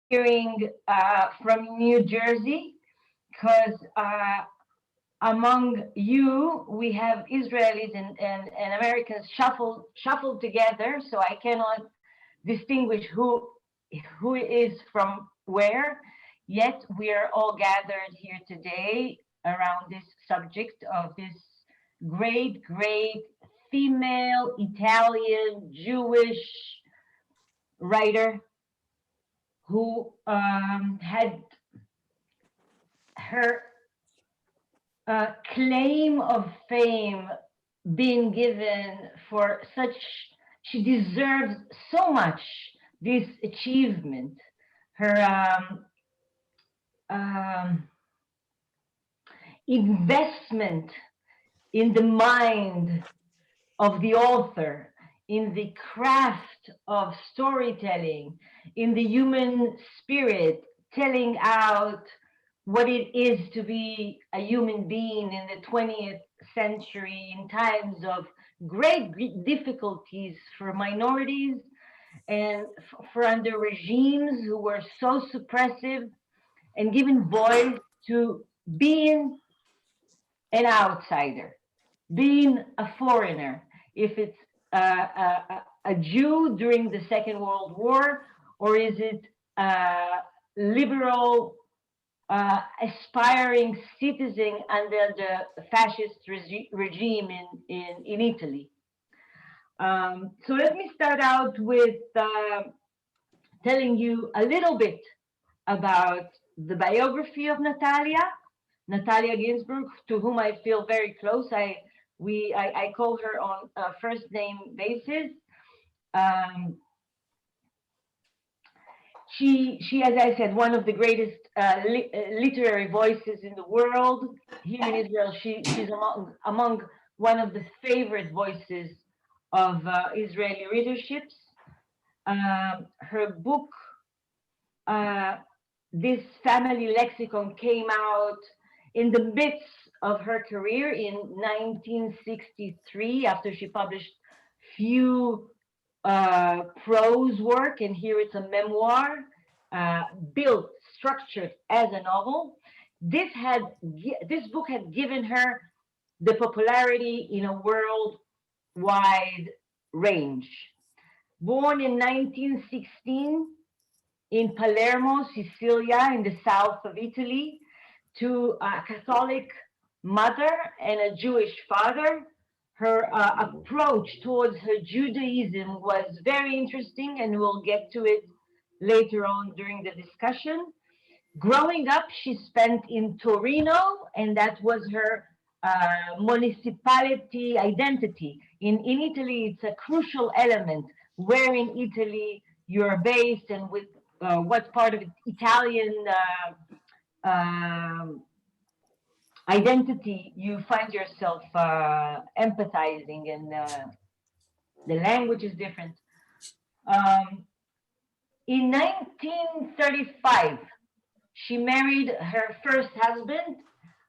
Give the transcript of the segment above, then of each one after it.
hearing from New Jersey, because among you we have Israelis and Americans shuffled together, so I cannot distinguish who is from where. Yet we are all gathered here today around this subject of this great female Italian Jewish writer who had her claim of fame being given for such, she deserves so much this achievement. Her investment in the mind of the author, in the craft of storytelling, in the human spirit, telling out what it is to be a human being in the 20th century in times of great difficulties for minorities and for under regimes who were so suppressive, and giving voice to being an outsider, being a foreigner, if it's a Jew during the Second World War, or is it a liberal, aspiring citizen under the fascist regime in Italy. So let me start out with telling you a little bit about the biography of Natalia Ginsburg, to whom I feel very close. I call her on a first name basis. She, as I said, one of the greatest literary voices in the world. Here in Israel, she's among one of the favorite voices of Israeli readerships. Her book, This Family Lexicon, came out in the midst of her career in 1963, after she published few prose work, and here it's a memoir, built, structured as a novel. This book had given her the popularity in a worldwide range. Born in 1916 in Palermo, Sicilia, in the south of Italy, to a Catholic mother and a Jewish father, her approach towards her Judaism was very interesting, and we'll get to it later on during the discussion. Growing up, she spent in Torino, and that was her municipality identity. In Italy, it's a crucial element where in Italy you're based and with what part of Italian identity you find yourself empathizing, and the language is different. In 1935, she married her first husband,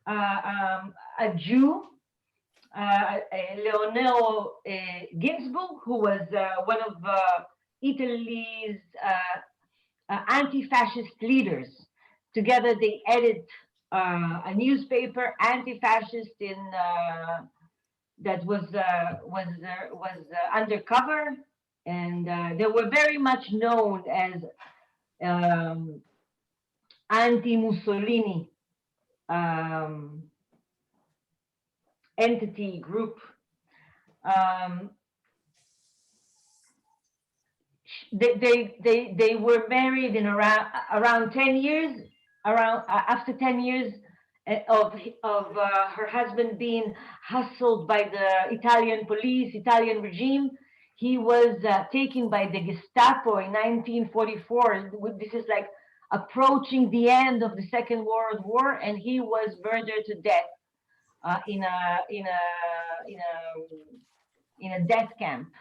a Jew, Leonel Ginsburg, who was one of Italy's anti-fascist leaders. Together, they edit a newspaper, anti-fascist, that was undercover, and they were very much known as anti-Mussolini entity group. They were married in around 10 years. After 10 years of her husband being hustled by the Italian police, Italian regime, he was taken by the Gestapo in 1944. This is like approaching the end of the Second World War, and he was murdered to death in a death camp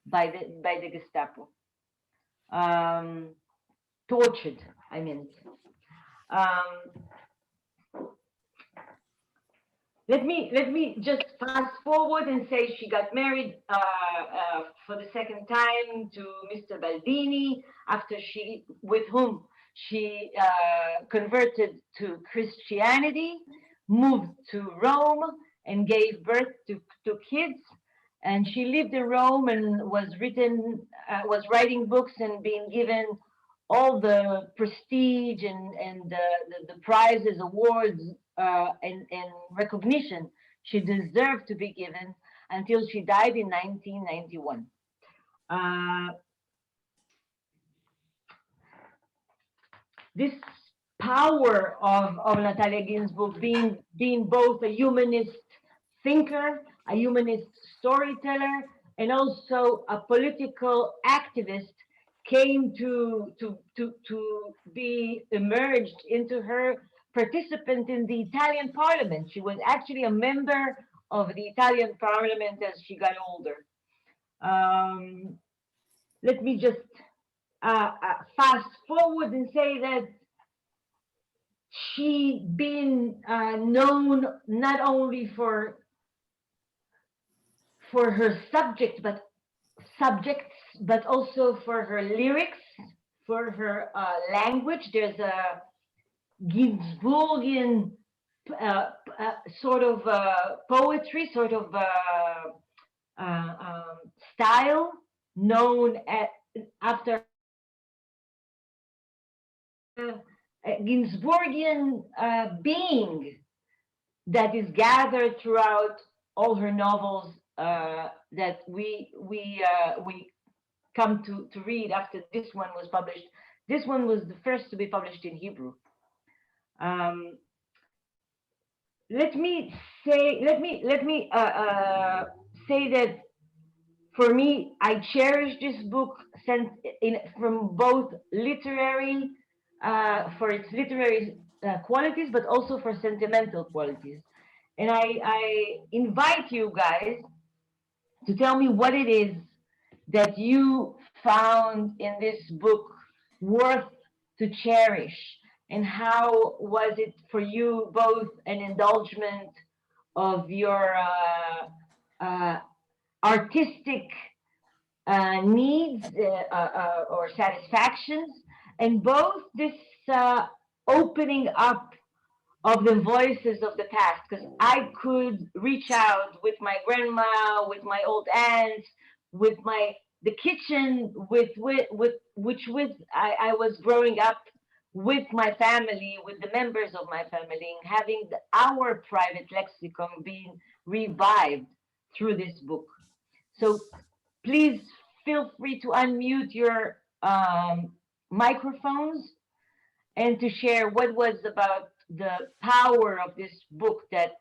by the Gestapo. Tortured, I mean. Let me just fast forward and say she got married for the second time to Mr. Baldini, with whom She converted to Christianity, moved to Rome, and gave birth to kids. And she lived in Rome and was writing books and being given all the prestige and the prizes, awards, and recognition she deserved to be given until she died in 1991. Uh, this power of Natalia Ginsburg being both a humanist thinker, a humanist storyteller, and also a political activist came to be emerged into her participant in the Italian parliament. She was actually a member of the Italian parliament as she got older. Let me just fast forward and say that she been known not only for her subjects, but also for her lyrics, for her language. There's a Ginsburgian sort of poetry, sort of style known after Ginsburgian being that is gathered throughout all her novels that we come to read after this one was published. This one was the first to be published in Hebrew. Let me say that for me, I cherish this book from both literary, for its literary qualities, but also for sentimental qualities. And I invite you guys to tell me what it is that you found in this book worth to cherish, and how was it for you both an indulgence of your artistic needs or satisfactions, and both this opening up of the voices of the past, because I could reach out with my grandma, with my old aunts, with the kitchen with I was growing up with my family, with the members of my family, and having our private lexicon being revived through this book. So please feel free to unmute your microphones and to share what was about the power of this book that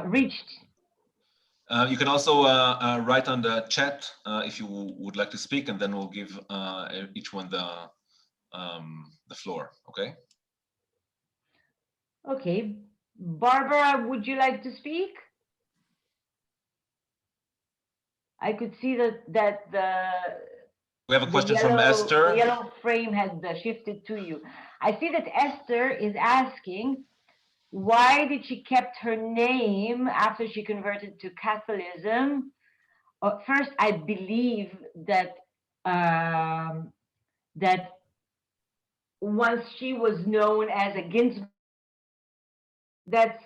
reached. You can also write on the chat if you would like to speak, and then we'll give each one the floor. Okay. Okay, Barbara, would you like to speak? I could see that we have a question from Esther. The yellow frame has shifted to you. I see that Esther is asking, why did she kept her name after she converted to Catholicism? First, I believe that that once she was known as a Ginsburg, that's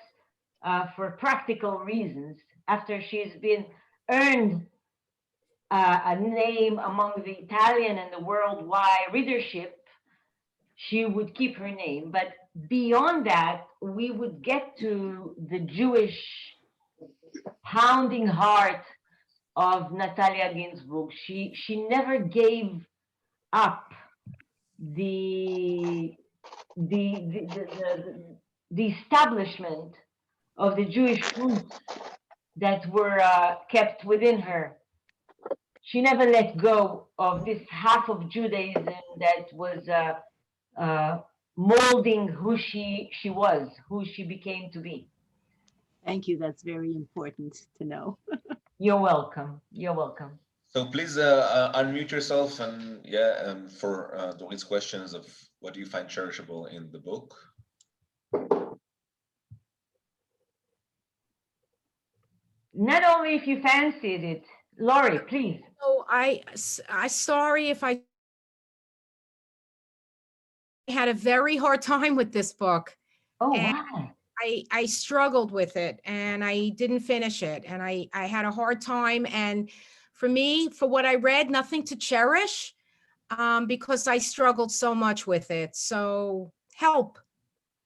for practical reasons. After she's been earned a name among the Italian and the worldwide readership, she would keep her name. But beyond that, we would get to the Jewish pounding heart of Natalia Ginsburg. She never gave up the establishment of the Jewish roots that were kept within her. She never let go of this half of Judaism that was molding who she was, who she became to be. Thank you. That's very important to know. You're welcome. You're welcome. So please unmute yourself and for Dorit's questions of what do you find cherishable in the book? Not only if you fancied it. Laurie, please. So I sorry if I had a very hard time with this book. Oh, And wow. I struggled with it and I didn't finish it. And I had a hard time. And for me, for what I read, nothing to cherish, because I struggled so much with it. So help.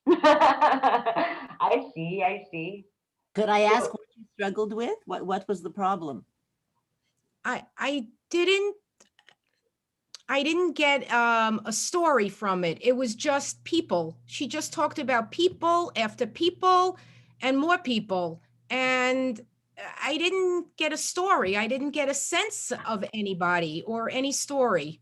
I see, I see. Could I ask So, what you struggled with? What was the problem? I didn't get a story from it. It was just people. She just talked about people after people and more people. And I didn't get a story. I didn't get a sense of anybody or any story.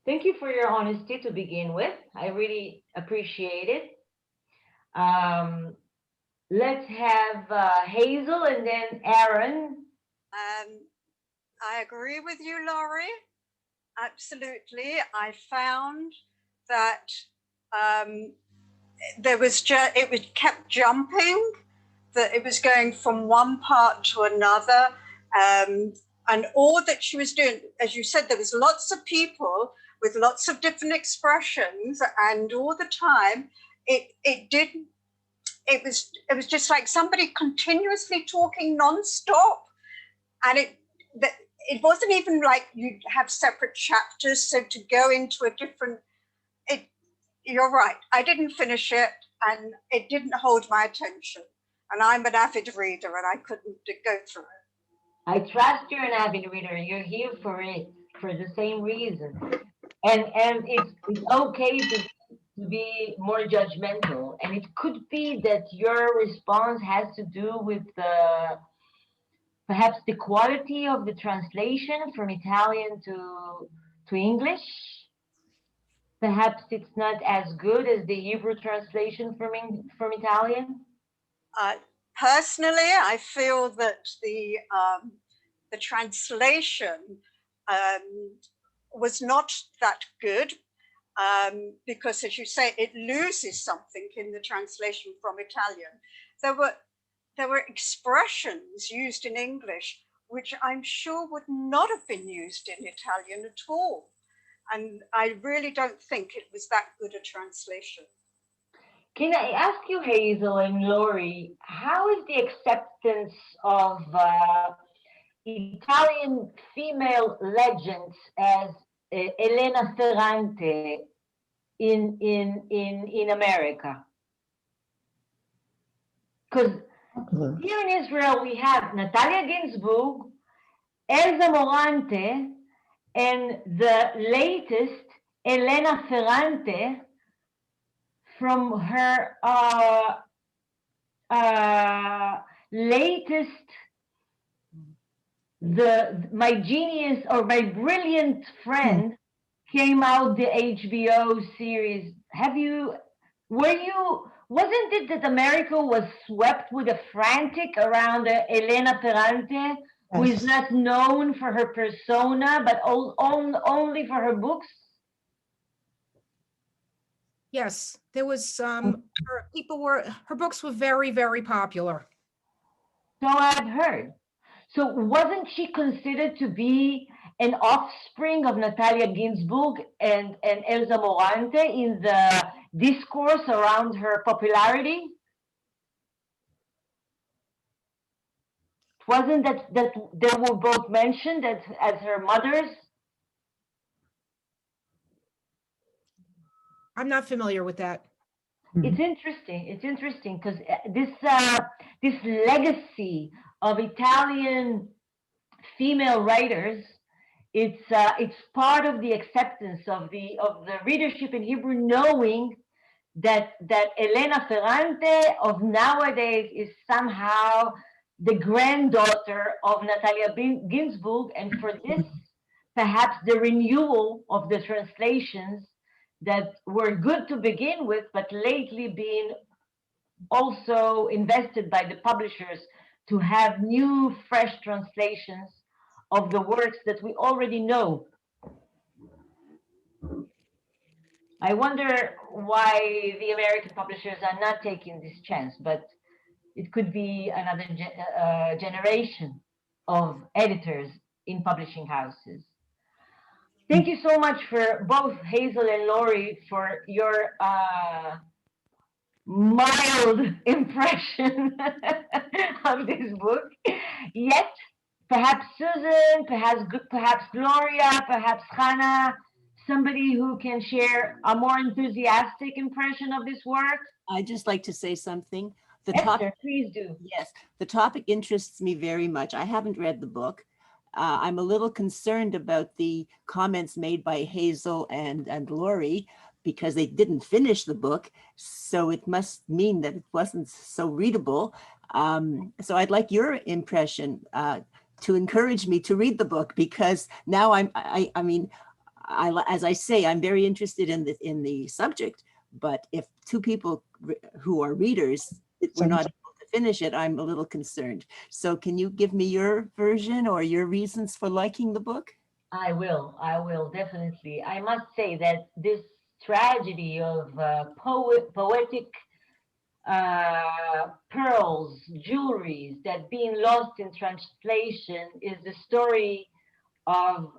thank you for your honesty to begin with. I really appreciate it. Um, let's have Hazel and then Aaron. I agree with you, Laurie. Absolutely. I found that it kept jumping, that it was going from one part to another. And all that she was doing, as you said, there was lots of people with lots of different expressions, and all the time it was just like somebody continuously talking nonstop. And it wasn't even like you have separate chapters. So to go into a different, you're right. I didn't finish it and it didn't hold my attention. And I'm an avid reader and I couldn't go through it. I trust you're an avid reader. You're here for it for the same reason. And it's okay to be more judgmental. And it could be that your response has to do with perhaps the quality of the translation from Italian to English. Perhaps it's not as good as the Hebrew translation from Italian. Personally, I feel that the translation was not that good, because, as you say, it loses something in the translation from Italian. There were expressions used in English which I'm sure would not have been used in Italian at all. And I really don't think it was that good a translation. Can I ask you, Hazel and Lori, how is the acceptance of Italian female legends as Elena Ferrante in America? Because here in Israel we have Natalia Ginsburg, Elsa Morante, and the latest Elena Ferrante from her latest My Genius or My Brilliant Friend came out, the HBO series. Wasn't it that America was swept with a frantic around Elena Ferrante, who is not known for her persona, but only for her books? Yes, there was her books were very, very popular. So I've heard. So wasn't she considered to be an offspring of Natalia Ginsburg and Elsa Morante in the discourse around her popularity? Wasn't that they were both mentioned as her mothers? I'm not familiar with that. It's interesting. It's interesting because this legacy of Italian female writers, it's part of the acceptance of the readership in Hebrew, knowing that Elena Ferrante of nowadays is somehow the granddaughter of Natalia Ginsburg, and for this, perhaps the renewal of the translations that were good to begin with, but lately being also invested by the publishers to have new, fresh translations of the works that we already know. I wonder why the American publishers are not taking this chance, but it could be another generation of editors in publishing houses. Thank you so much for both Hazel and Lori for your mild impression of this book. Yet, perhaps Susan, perhaps Gloria, perhaps Hannah, somebody who can share a more enthusiastic impression of this work. I'd just like to say something. The Esther, topic, please do. yes, the topic interests me very much. I haven't read the book. I'm a little concerned about the comments made by Hazel and Lori because they didn't finish the book. So it must mean that it wasn't so readable. So I'd like your impression to encourage me to read the book, because now as I say, I'm very interested in the subject, but if two people who are readers were not able to finish it, I'm a little concerned. So can you give me your version or your reasons for liking the book? I will, definitely. I must say that this tragedy of poetic pearls, jewelries that being lost in translation is the story of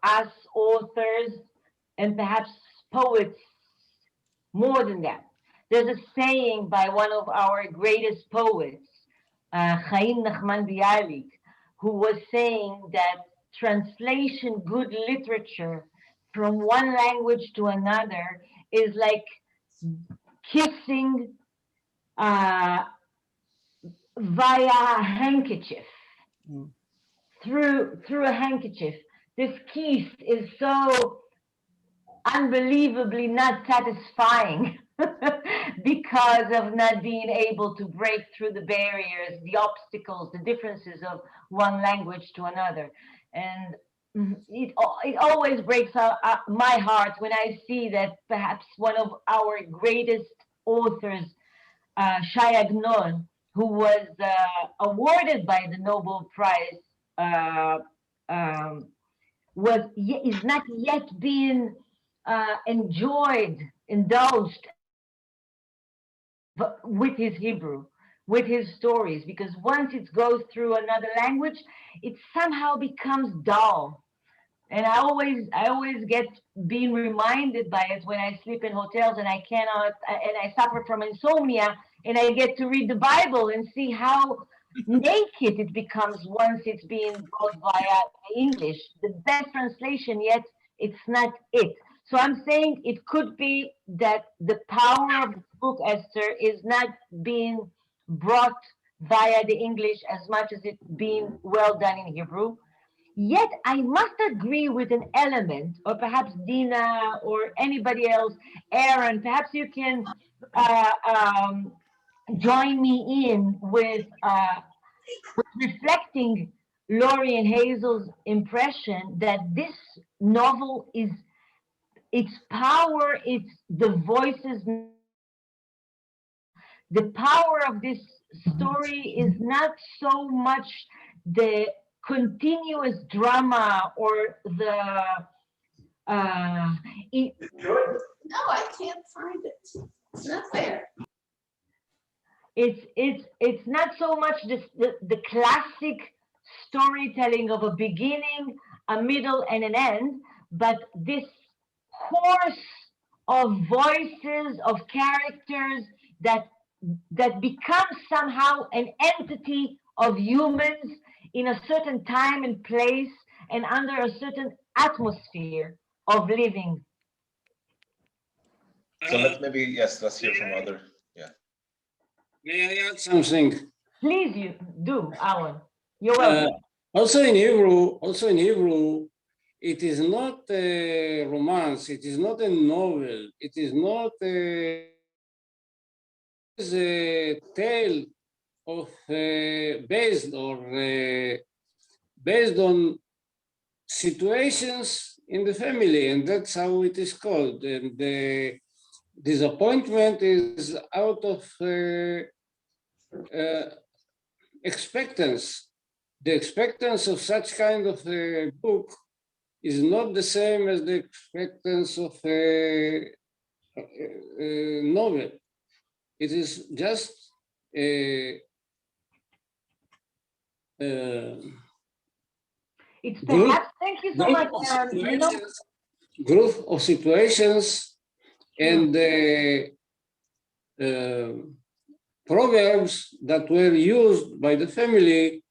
us authors and perhaps poets more than that. There's a saying by one of our greatest poets, Chaim Nachman Bialik, who was saying that translation, good literature from one language to another is like kissing via a handkerchief, Mm. through a handkerchief. This kiss is so unbelievably not satisfying because of not being able to break through the barriers, the obstacles, the differences of one language to another. And it always breaks my heart when I see that perhaps one of our greatest authors, Shai Agnon, who was awarded by the Nobel Prize, is not yet being indulged with his Hebrew, with his stories, because once it goes through another language, it somehow becomes dull. And I always get being reminded by it when I sleep in hotels and I cannot, and I suffer from insomnia, and I get to read the Bible and see how naked it becomes once it's being brought via English. The best translation, yet it's not it. So I'm saying it could be that the power of the book, Esther, is not being brought via the English as much as it being well done in Hebrew. Yet I must agree with an element, or perhaps Dina or anybody else, Aaron, perhaps you can join me in with reflecting Laurie and Hazel's impression that this novel is its power, it's the voices. The power of this story is not so much the continuous drama or the No, I can't find it. It's not there. it's not so much the classic storytelling of a beginning, a middle, and an end, but this course of voices, of characters that becomes somehow an entity of humans in a certain time and place and under a certain atmosphere of living. So let's hear from other. Yeah. May I add something? Please, you do, Alan. You're welcome. Also in Hebrew, it is not a romance. It is not a novel. It is not a tale of based on situations in the family, and that's how it is called. And the disappointment is out of expectance. The expectance of such kind of a book is not the same as the expectance of a novel. It is just It's perhaps, thank you so much, situations group of situations and proverbs that were used by the family,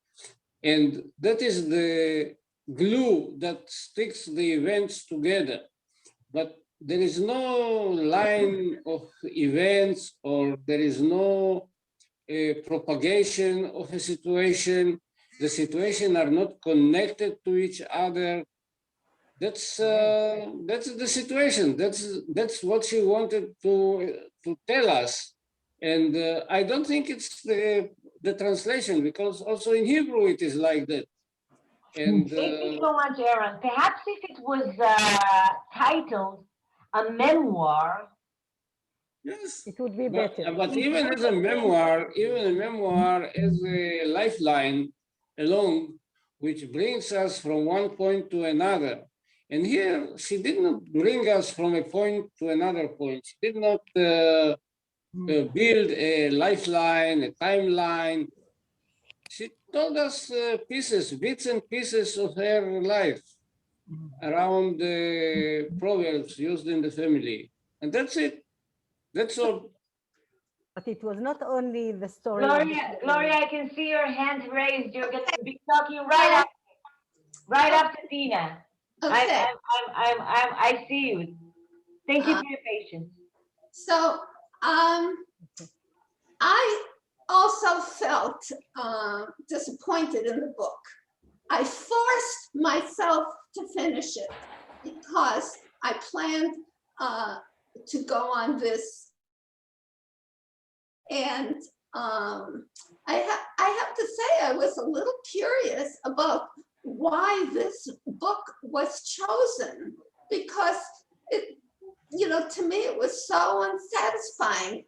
and that is the glue that sticks the events together. But there is no line of events, or there is no propagation of a situation. The situations are not connected to each other. That's the situation. That's what she wanted to tell us, and I don't think it's the translation, because also in Hebrew it is like that. And Thank you so much, Aaron. Perhaps if it was titled a memoir, yes, It would be better. but even as a memoir, as a lifeline along, which brings us from one point to another. And here, she did not bring us from a point to another point. She did not build a lifeline, a timeline. She told us pieces, bits and pieces of her life around the proverbs used in the family. And that's it. That's all. But it was not only the story. Gloria, I can see your hand raised. You're going to be talking right after Dina. Okay. I see you. Thank you for your patience. So I also felt disappointed in the book. I forced myself to finish it because I planned to go on this. And I have to say, I was a little curious about why this book was chosen, because it, to me, it was so unsatisfying.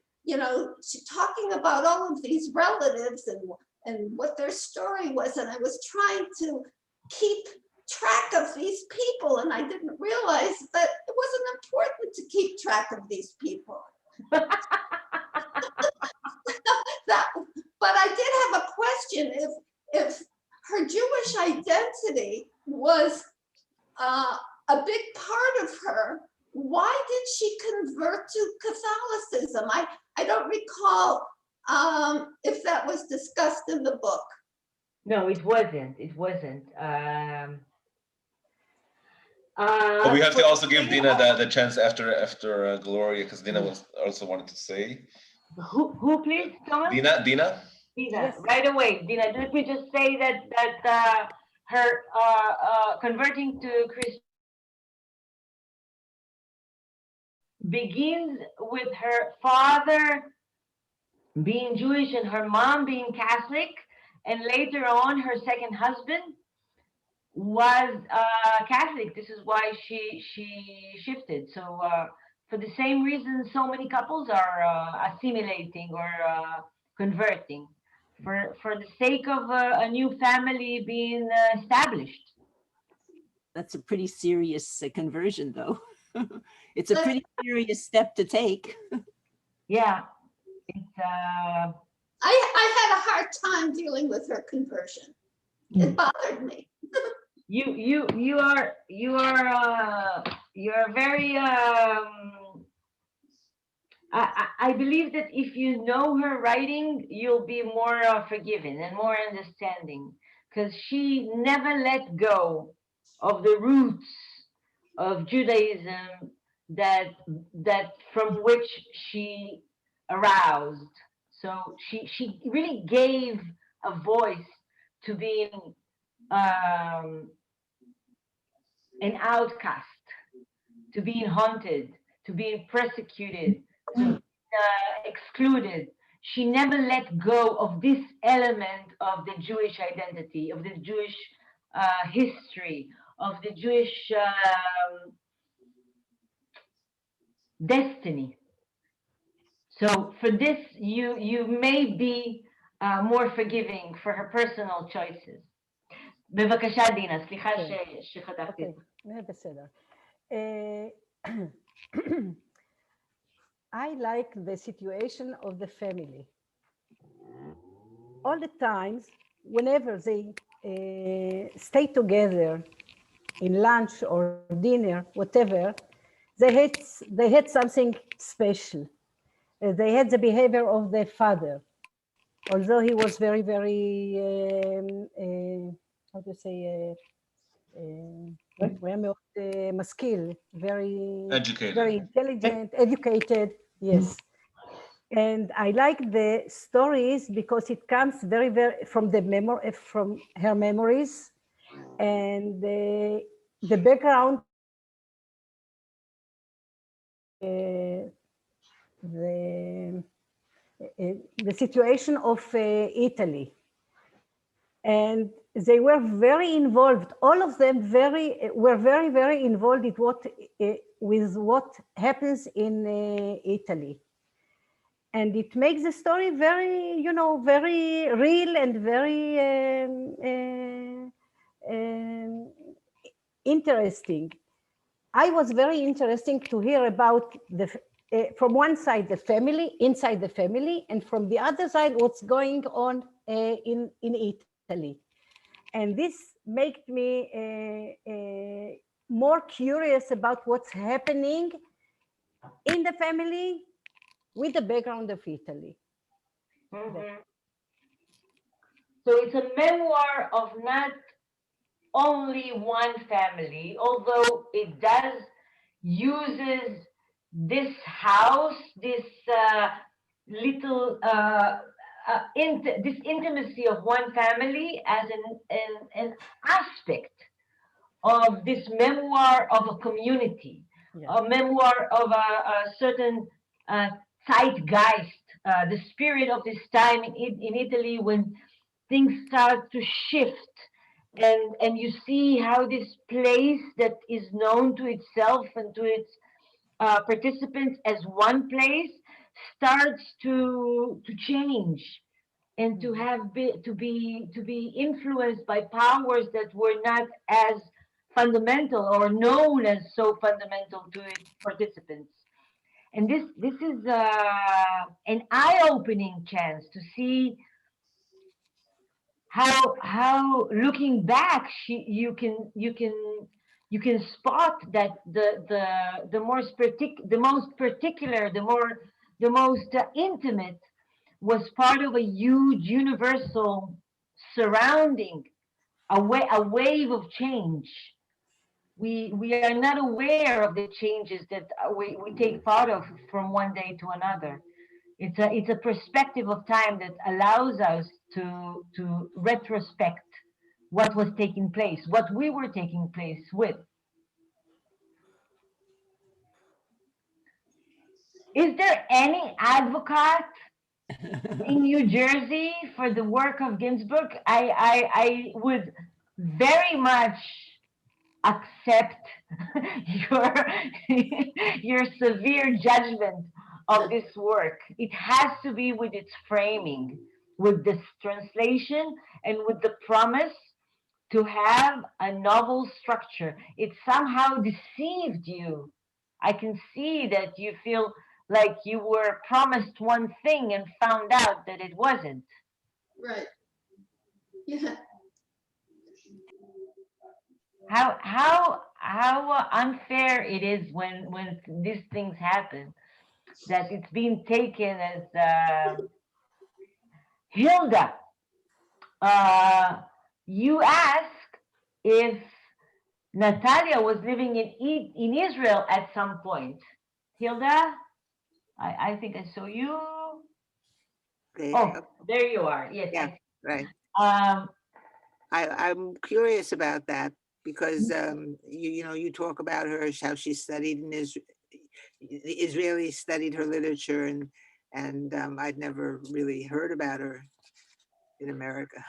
Talking about all of these relatives and what their story was, and I was trying to keep track of these people, and I didn't realize that it wasn't important to keep track of these people. But I did have a question. If her Jewish identity was a big part of her, why did she convert to Catholicism? I don't recall if that was discussed in the book. No, it wasn't. It wasn't. But we have to also give Dina the chance after Gloria, because Dina was also wanted to say. Who please, Thomas? Dina. Dina, yes. Right away. Dina, let me just say that her converting to Christianity begins with her father being Jewish and her mom being Catholic, and later on her second husband was Catholic. This is why she shifted. So for the same reason, so many couples are assimilating or converting for the sake of a new family being established. That's a pretty serious conversion, though. It's a pretty serious step to take. Yeah, it's. I had a hard time dealing with her conversion. It bothered me. You are very. I believe that if you know her writing, you'll be more forgiving and more understanding, because she never let go of the roots of Judaism that from which she aroused. So she really gave a voice to being an outcast, to being haunted, to being persecuted, to being excluded. She never let go of this element of the Jewish identity, of the Jewish history, of the Jewish destiny. So for this, you may be more forgiving for her personal choices. בבקשה, דינה, סליחה שחתכתי. בסדר. I like the situation of the family. All the times, whenever they stay together in lunch or dinner, whatever, they had something special. They had the behavior of their father, although he was very, very, how to say, הוא היה מאוד משכיל, very intelligent, educated, yes. And I like the stories because it comes very, very from from her memories, and the background, the situation of Italy. And they were very involved. All of them were very, very involved with what happens in Italy. And it makes the story very, you know, very real and very interesting. I was very interesting to hear about from one side the family, inside the family, and from the other side what's going on in Italy. And this made me more curious about what's happening in the family with the background of Italy. Mm-hmm. So it's a memoir of not only one family, although it does uses this house, this little this intimacy of one family as an aspect of this memoir of a community, a memoir of a certain zeitgeist, the spirit of this time in Italy when things start to shift, and you see how this place that is known to itself and to its participants as one place starts to change and to be influenced by powers that were not as fundamental or known as so fundamental to its participants. And this is an eye-opening chance to see how looking back you can spot that the most particular, the most intimate was part of a huge universal surrounding, a wave of change. We are not aware of the changes that we take part of from one day to another. It's a perspective of time that allows us to retrospect what was taking place, what we were taking place with. Is there any advocate in New Jersey for the work of Ginsburg? I would very much accept your your severe judgment of this work. It has to be with its framing, with this translation, and with the promise to have a novel structure. It somehow deceived you. I can see that you feel like you were promised one thing and found out that it wasn't. Right. Yeah. How unfair it is when these things happen, that it's being taken as Hilda. You ask if Natalia was living in Israel at some point. Hilda, I think I saw you. Okay. Oh, there you are. Yes. Yeah, right. Um, I'm curious about that because you know, you talk about her, how she studied in the Israelis studied her literature, and I'd never really heard about her in America.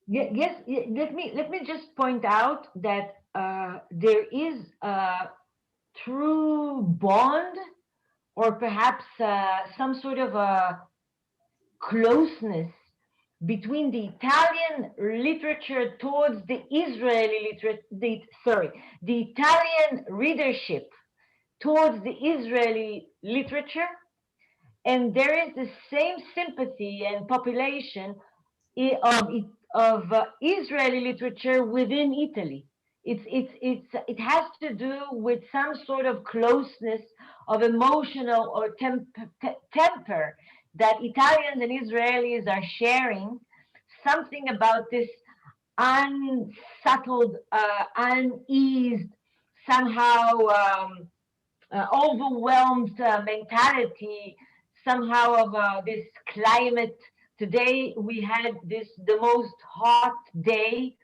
yes, let me just point out that there is a true bond, or perhaps some sort of a closeness between the Italian literature towards the Israeli literature, the Italian readership towards the Israeli literature, and there is the same sympathy and population of Israeli literature within Italy. it has to do with some sort of closeness of emotional or temper that Italians and Israelis are sharing, something about this unsettled, uneased, somehow overwhelmed mentality, somehow of this climate. Today we had the most hot day,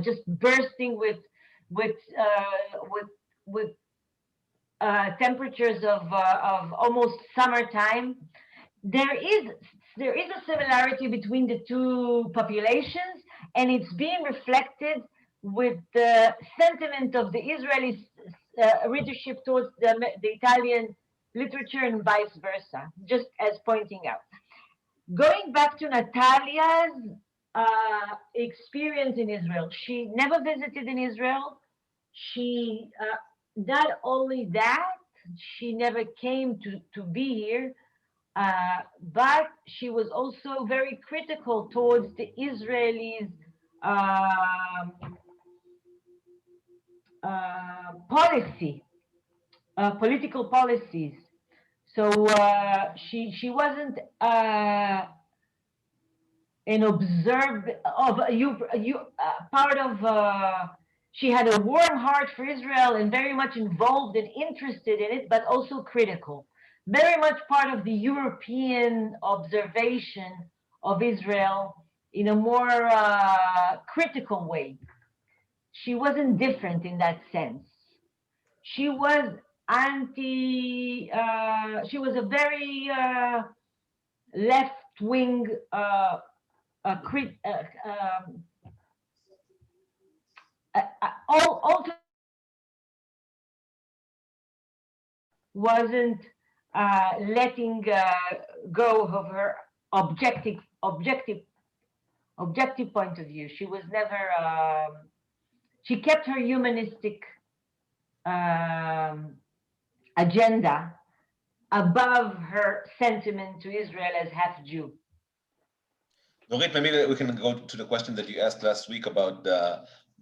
just bursting with uh, with with temperatures of almost summertime. There is there is a similarity between the two populations, and it's being reflected with the sentiment of the Israeli readership towards the Italian literature and vice versa, just as pointing out. Going back to Natalia's experience in Israel, she never visited in Israel. She not only that, she never came to be here, but she was also very critical towards the Israelis' policy, political policies. So she wasn't an observed of you part of. She had a warm heart for Israel and very much involved and interested in it, but also critical. Very much part of the European observation of Israel in a more critical way. She wasn't different in that sense. She was she was a very left wing all wasn't letting go of her objective point of view. She was never. She kept her humanistic agenda above her sentiment to Israel as half Jew. Norit, maybe we can go to the question that you asked last week about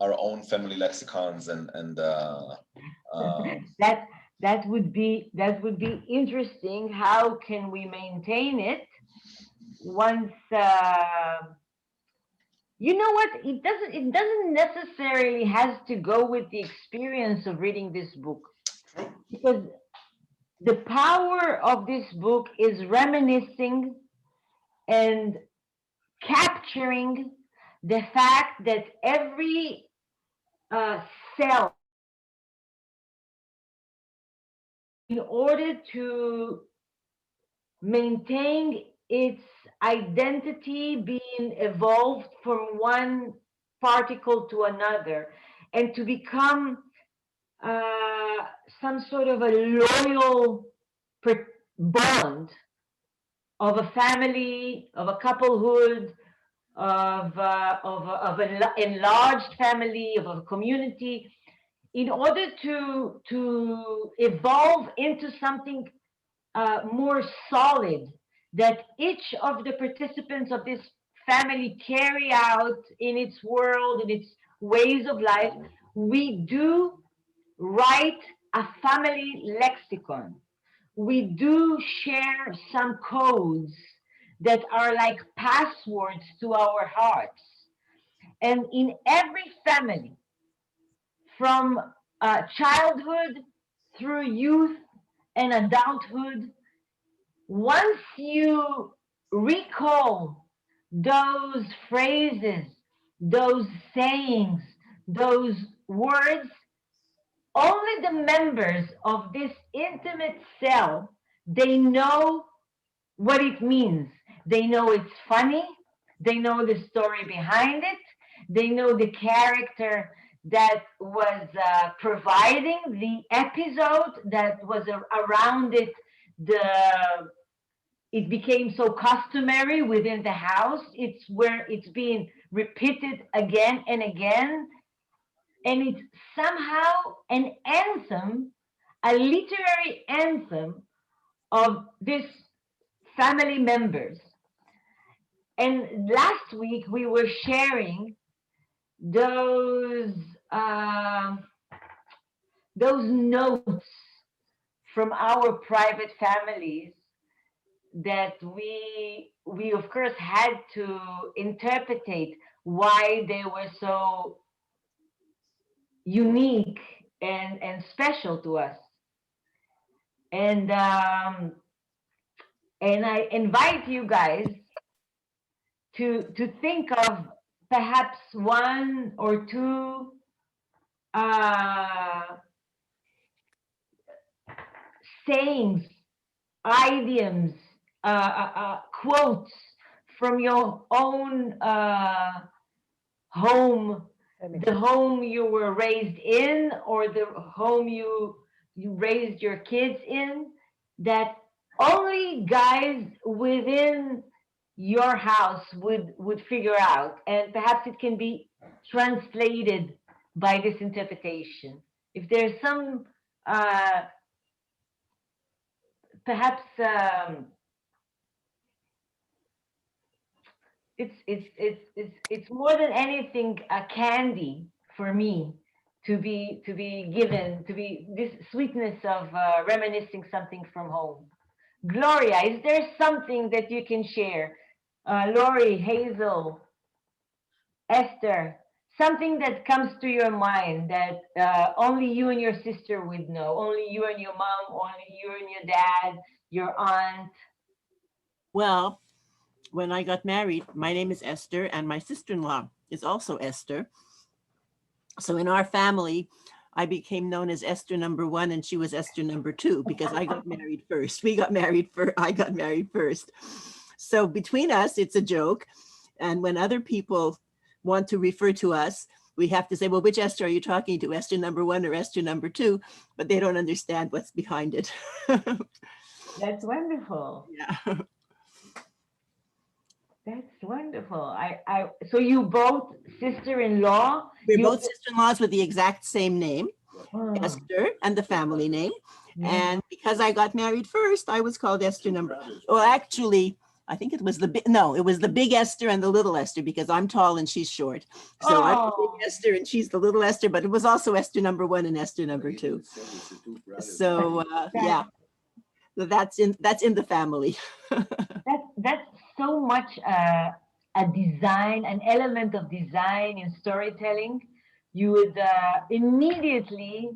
our own family lexicons and that would be interesting. How can we maintain it once? You know what? It doesn't necessarily has to go with the experience of reading this book, because the power of this book is reminiscing and capturing the fact that every cell, in order to maintain its identity, being evolved from one particle to another, and to become some sort of a loyal bond of a family, of a couplehood, of an enlarged family, of a community, in order to evolve into something more solid, that each of the participants of this family carry out in its world, in its ways of life. We do write a family lexicon. We do share some codes that are like passwords to our hearts. And in every family, from childhood through youth and adulthood, once you recall those phrases, those sayings, those words, only the members of this intimate cell, they know what it means. They know it's funny. They know the story behind it. They know the character that was providing the episode that was around it. It became so customary within the house. It's where it's being repeated again and again. And it's somehow an anthem, a literary anthem of this family members. And last week we were sharing those those notes from our private families that we of course had to interpretate why they were so unique and special to us. And I invite you guys to think of perhaps one or two uh, sayings, idioms, quotes from your own home, the home you were raised in, or the home you raised your kids in, that only guys within your house would figure out, and perhaps it can be translated by this interpretation. If there's some perhaps it's more than anything a candy for me to be given, to be this sweetness of reminiscing something from home. Gloria, is there something that you can share? Lori, Hazel, Esther, something that comes to your mind that only you and your sister would know, only you and your mom, only you and your dad, your aunt. Well, when I got married, my name is Esther and my sister-in-law is also Esther. So in our family, I became known as Esther number 1 and she was Esther number 2 because I got married first. I got married first. So between us, it's a joke. And when other people want to refer to us, we have to say, well, which Esther are you talking to, Esther number 1 or Esther number 2? But they don't understand what's behind it. That's wonderful. Yeah. That's wonderful. So you both sister-in-law? We're both sister-in-laws with the exact same name, Oh. Esther, and the family name. Yeah. And because I got married first, I was called Esther number. Well, actually, I think it was the big Esther and the little Esther because I'm tall and she's short. So I'm the big Esther and she's the little Esther, but it was also Esther number 1 and Esther number 2. So yeah, so that's in the family. That's so much a design, an element of design in storytelling. You would immediately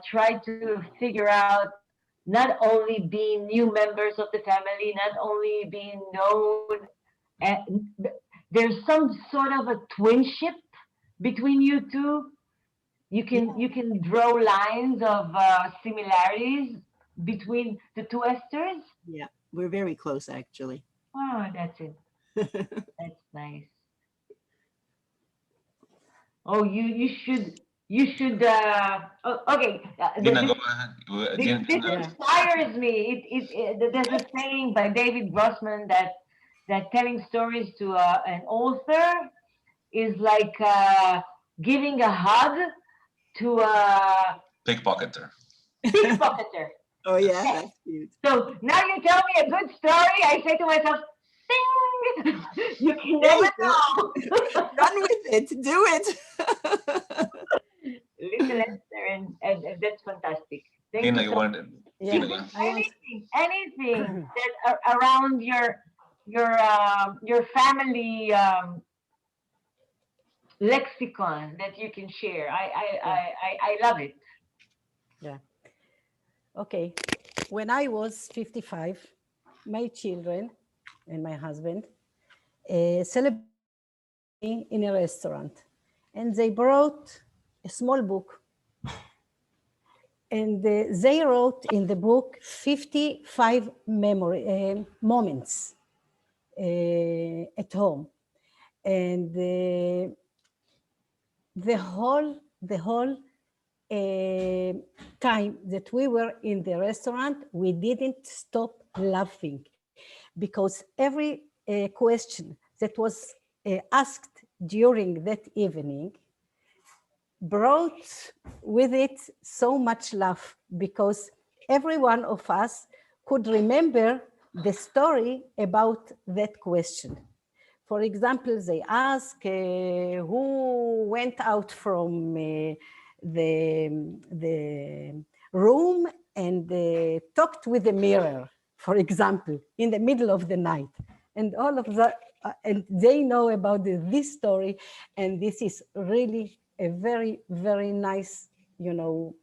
try to figure out not only being new members of the family, not only being known, there's some sort of a twinship between you two. You can draw lines of similarities between the two Esthers. Yeah, we're very close actually. Oh, that's it. That's nice. Oh, you should okay. Dina, go ahead. This inspires me. There's a saying by David Grossman that telling stories to an author is like giving a hug to a pickpocketer. Oh yeah, that's cute. So now you tell me a good story. I say to myself, ding! You can never know. Run with it. Do it. Little Esther, and that's fantastic. Thank Dina, you. you wanted Anything that around your family lexicon that you can share. I love it. Yeah. Okay. When I was 55, my children and my husband celebrated in a restaurant, and they brought a small book, and they wrote in the book 55 moments at home, and the whole time that we were in the restaurant, we didn't stop laughing, because every question that was asked during that evening brought with it so much laugh, because every one of us could remember the story about that question. For example, they ask who went out from the room and talked with the mirror, for example, in the middle of the night. And all of that, and they know about this story. And this is really a very, very nice, you know,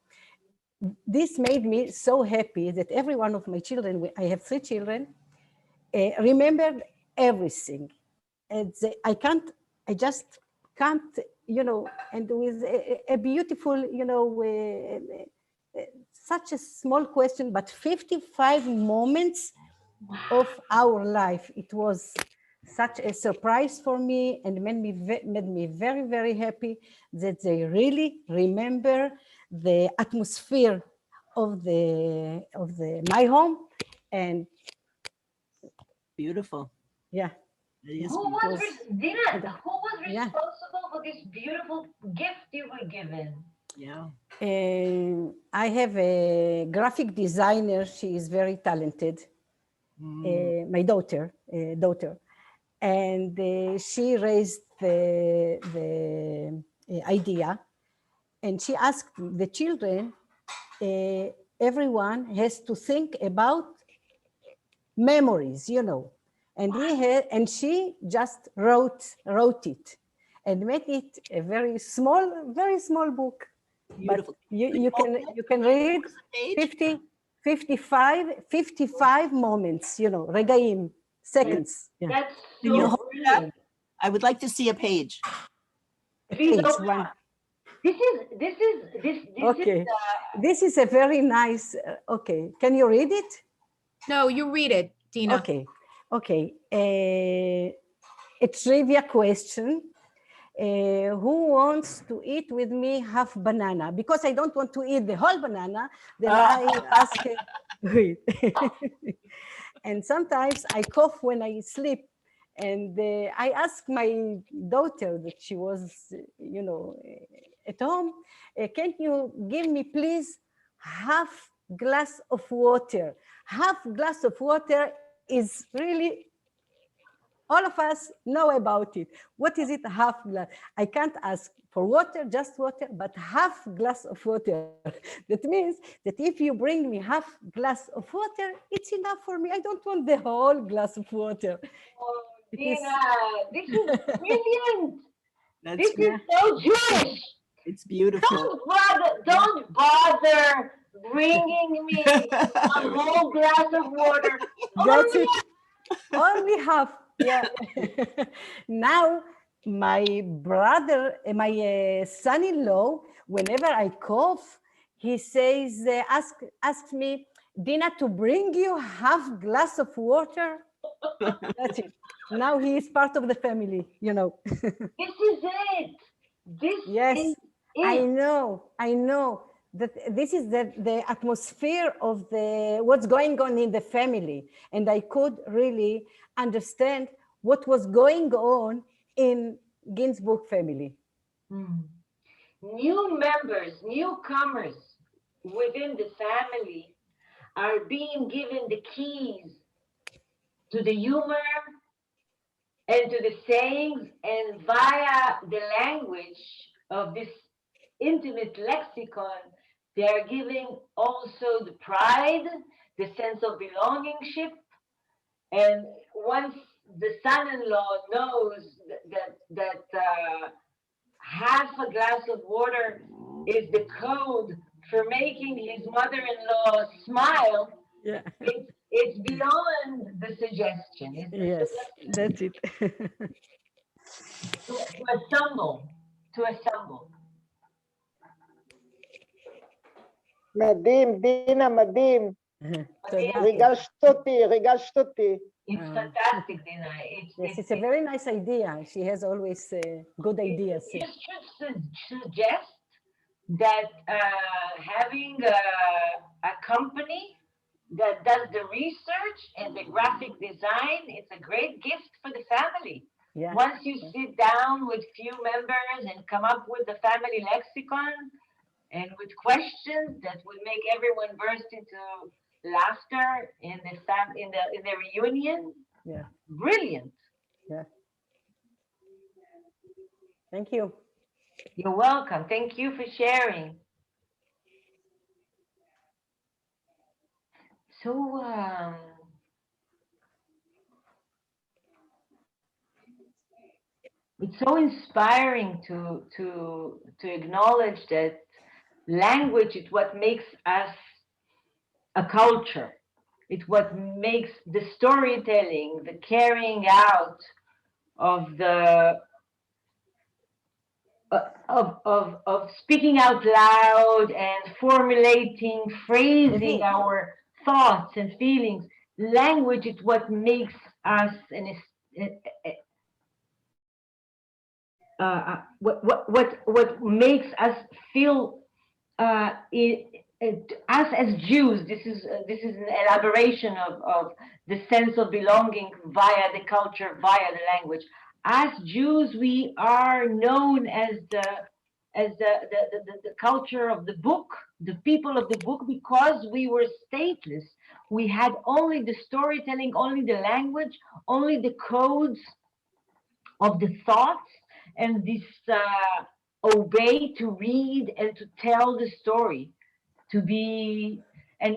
this made me so happy that every one of my children, I have 3 children, remembered everything. And I just can't, you know, and with a beautiful, you know, such a small question, but 55 moments of our life. It was such a surprise for me and made me very, very happy that they really remember the atmosphere of my home. And Beautiful. yeah, It is Who beautiful. was, Dina, who was Yeah. responsible for this beautiful gift you were given? Yeah. I have a graphic designer. She is very talented. My daughter, and she raised the idea, and she asked the children. Everyone has to think about memories, you know, and she just wrote it, and made it a very small book. Beautiful. But you can read 50, 55 moments, you know, regaim, seconds. Yeah. That's Can you so hold it up? brilliant. I would like to see a page. Please Page open one. up. This Okay. is This is a very nice, okay. Can you read it? No, you read it, Dina. Okay. Okay. A trivia question. Who wants to eat with me half banana? Because I don't want to eat the whole banana, then I ask, wait. And sometimes I cough when I sleep. And I asked my daughter that she was, you know, at home, can you give me please half glass of water? Half glass of water is really, all of us know about it. What is it, half glass? I can't ask for water, just water, but half glass of water. That means that if you bring me half glass of water, it's enough for me. I don't want the whole glass of water. oh, It is, Dina, this is brilliant. That's This is so Jewish. it's beautiful. Don't bother bringing me a whole glass of water. that's it. Only half. Yeah. Now, my brother, my son-in-law, whenever I cough, he says, ask me, Dina, to bring you half glass of water. That's it. Now he is part of the family, you know. This is it. This Yes, is I it. know that this is the atmosphere of what's going on in the family. And I could really understand what was going on in Ginsburg family. New members, newcomers within the family are being given the keys to the humor and to the sayings, and via the language of this intimate lexicon, they are giving also the pride, the sense of belongingship. And once the son-in-law knows that half a glass of water is the code for making his mother-in-law smile, Yeah. it's beyond the suggestion. It's the Yes, that's it. to assemble, to assemble. מדהים, דינה, מדהים. תודה. ריגשת אותי, ריגשת אותי. It's fantastic, Dina. Yes, it's a very nice idea. She has always good ideas. You should suggest that having a company that does the research and the graphic design, it's a great gift for the family. Yeah. Once you sit down with few members and come up with the family lexicon and with questions that would make everyone burst into laughter in the reunion. Yeah. Brilliant. Yeah. Thank you. You're welcome. Thank you for sharing. So, it's so inspiring to acknowledge that language is what makes us a culture. It's what makes the storytelling, the carrying out of the of speaking out loud and formulating, phrasing our thoughts and feelings. Language is what makes us what makes us feel us as Jews. This is an elaboration of the sense of belonging via the culture, via the language. As Jews, we are known as the culture of the book, the people of the book, because we were stateless. We had only the storytelling, only the language, only the codes of the thoughts, and this obey to read and to tell the story, to be a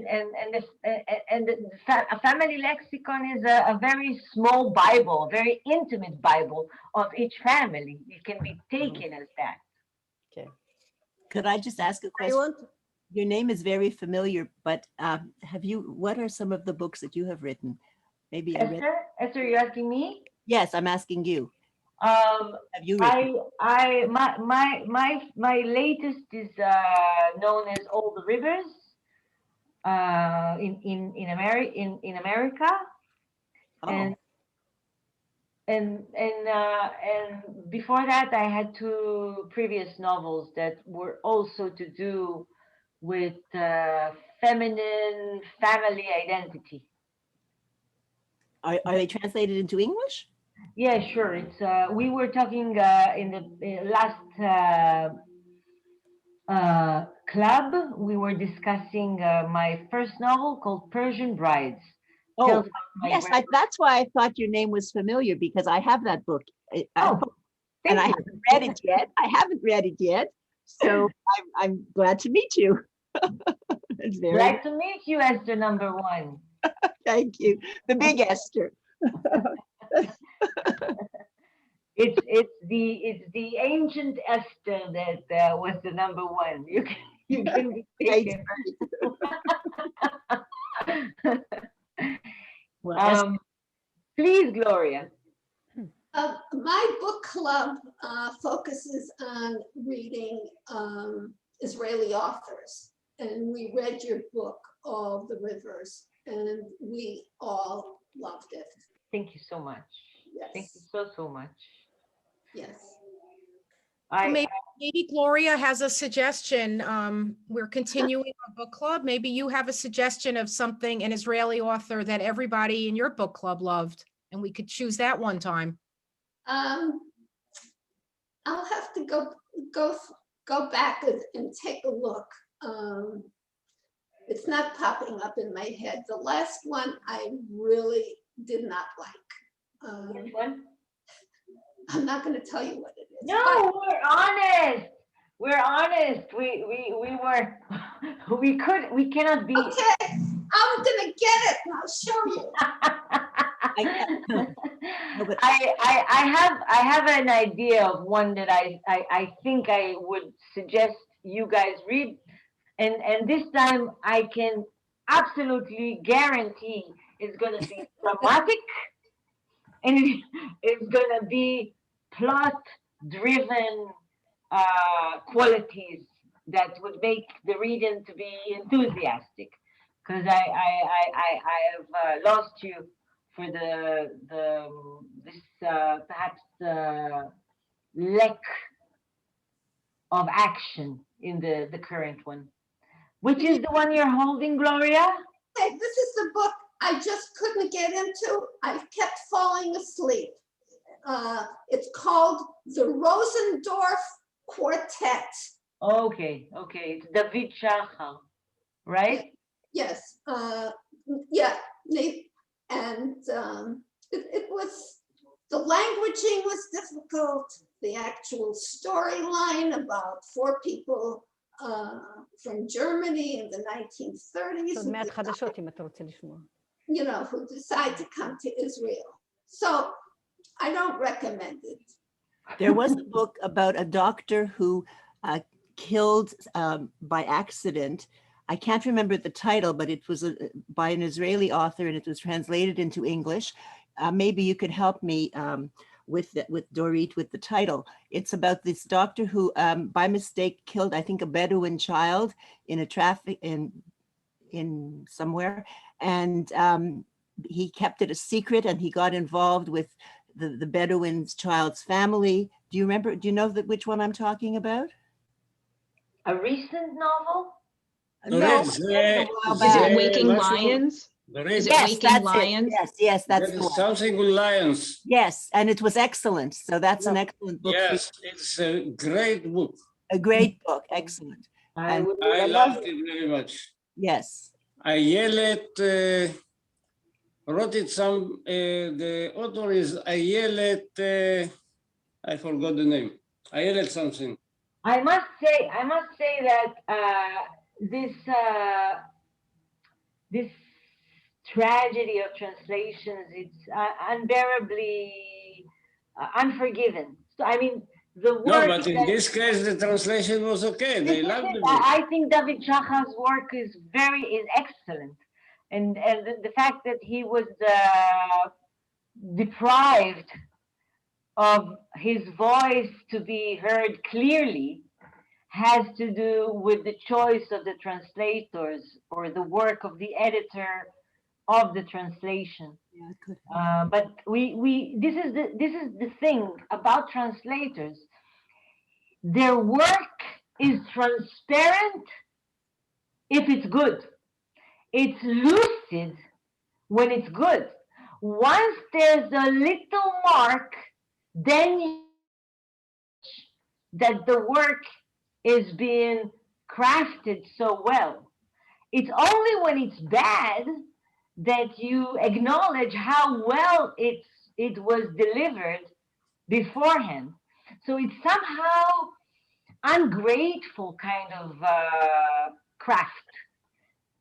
family lexicon is a very small Bible, a very intimate Bible of each family. It can be taken as that. Okay. Could I just ask a question? Your name is very familiar, but what are some of the books that you have written? Maybe I read. Esther, you're asking me? Yes, I'm asking you. Have you written? My latest is known as All the Rivers in America, Oh. and before that I had two previous novels that were also to do with feminine family identity. Are they translated into English? Yeah, sure. It's we were talking in the last club. We were discussing my first novel called Persian Brides. Oh, yes, that's why I thought your name was familiar, because I have that book. And I haven't read it yet. So I'm glad to meet you. It's very glad to meet you, Esther number one. Thank you. The big Esther. It's the ancient Esther that was the number one. You can be taken. Well, please, Gloria. My book club focuses on reading Israeli authors, and we read your book, All the Rivers, and we all loved it. Thank you so much. Yes. Thank you so much. Yes. Maybe Gloria has a suggestion. We're continuing our book club. Maybe you have a suggestion of something, an Israeli author that everybody in your book club loved, and we could choose that one time. I'll have to go back and take a look. It's not popping up in my head. The last one I really did not like. Which one? I'm not going to tell you what it is. No, we're honest. We're honest. We cannot be. Okay, I'm gonna get it and I'll show you. I have an idea of one that I think I would suggest you guys read, and this time I can absolutely guarantee it's gonna be dramatic, and it's gonna be plot-driven qualities that would make the reading to be enthusiastic. Because I have lost you for this perhaps lack of action in the current one. Which is the one you're holding, Gloria? Hey, this is the book I just couldn't get into. I kept falling asleep. It's called The Rosendorf Quartet. Okay. It's David Shachar, right? Yes. Yeah. And it was, the languaging was difficult. the actual storyline about 4 people from Germany in the 1930s. עוד מעט חדשות אם אתה רוצה לשמוע. You know, who decide to come to Israel. So I don't recommend it. There was a book about a doctor who killed by accident. I can't remember the title, but it was by an Israeli author and it was translated into English. Maybe you could help me with Dorit with the title. It's about this doctor who by mistake killed, I think, a Bedouin child in a traffic in somewhere. And he kept it a secret and he got involved with the Bedouin's child's family. Do you remember, do you know which one I'm talking about? A recent novel? No, Is it Waking Lions? Is it yes, Waking that's Lions? it. Yes, that's the one. something with lions. Yes, and it was excellent. So that's an excellent book. Yes, it's a great book. A great book, excellent. I And would I loved it very much. yes, Ayelet wrote it the author is Ayelet, I forgot the name. Ayelet something. I must say that this tragedy of translations, it's unbearably unforgiven. So I mean, the work. No, but in this case, the translation was okay. They loved it. I think David Shachar's work is excellent, and the fact that he was deprived of his voice to be heard clearly has to do with the choice of the translators or the work of the editor of the translation. yeah, But this is the thing about translators. Their work is transparent if it's good. It's lucid when it's good. Once there's a little mark, then you that the work is being crafted so well. It's only when it's bad that you acknowledge how well it was delivered beforehand. So it's somehow ungrateful kind of craft.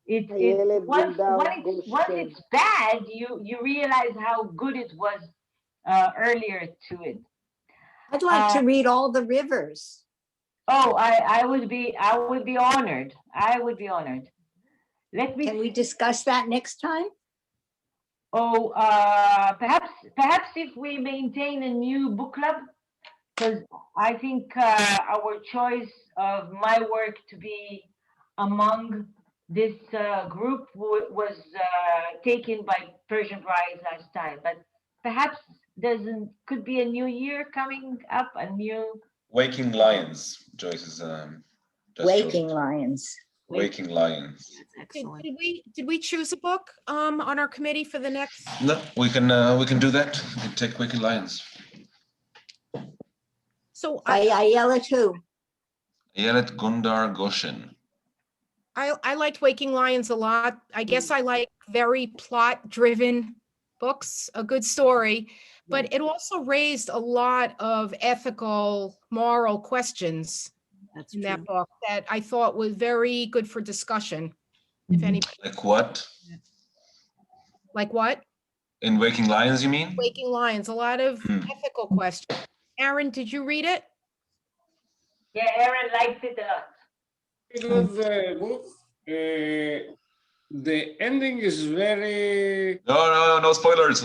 Once it's bad, you realize how good it was earlier to it. I'd like to read all the rivers. Oh, I would be honored. I would be honored. Can we discuss that next time? Oh, perhaps if we maintain a new book club, because I think our choice of my work to be among this group was taken by Persian Brides last time, but perhaps could be a new year coming up, a new. Waking Lions, Joyce is Waking Lions. Waking Lions. excellent. Did we choose a book on our committee for the next? No, we can do that. We can take Waking Lions. So By Ayelet who? Ayelet Gundar Goshen. I liked Waking Lions a lot. I guess I like very plot-driven books, a good story, but it also raised a lot of ethical, moral questions That's in true. that book that I thought was very good for discussion. If any, Like what? like what? In Waking Lions, you mean? Waking Lions, a lot of ethical questions. Aaron, did you read it? Yeah, Aaron liked it a lot. Good book. The ending is very. No spoilers.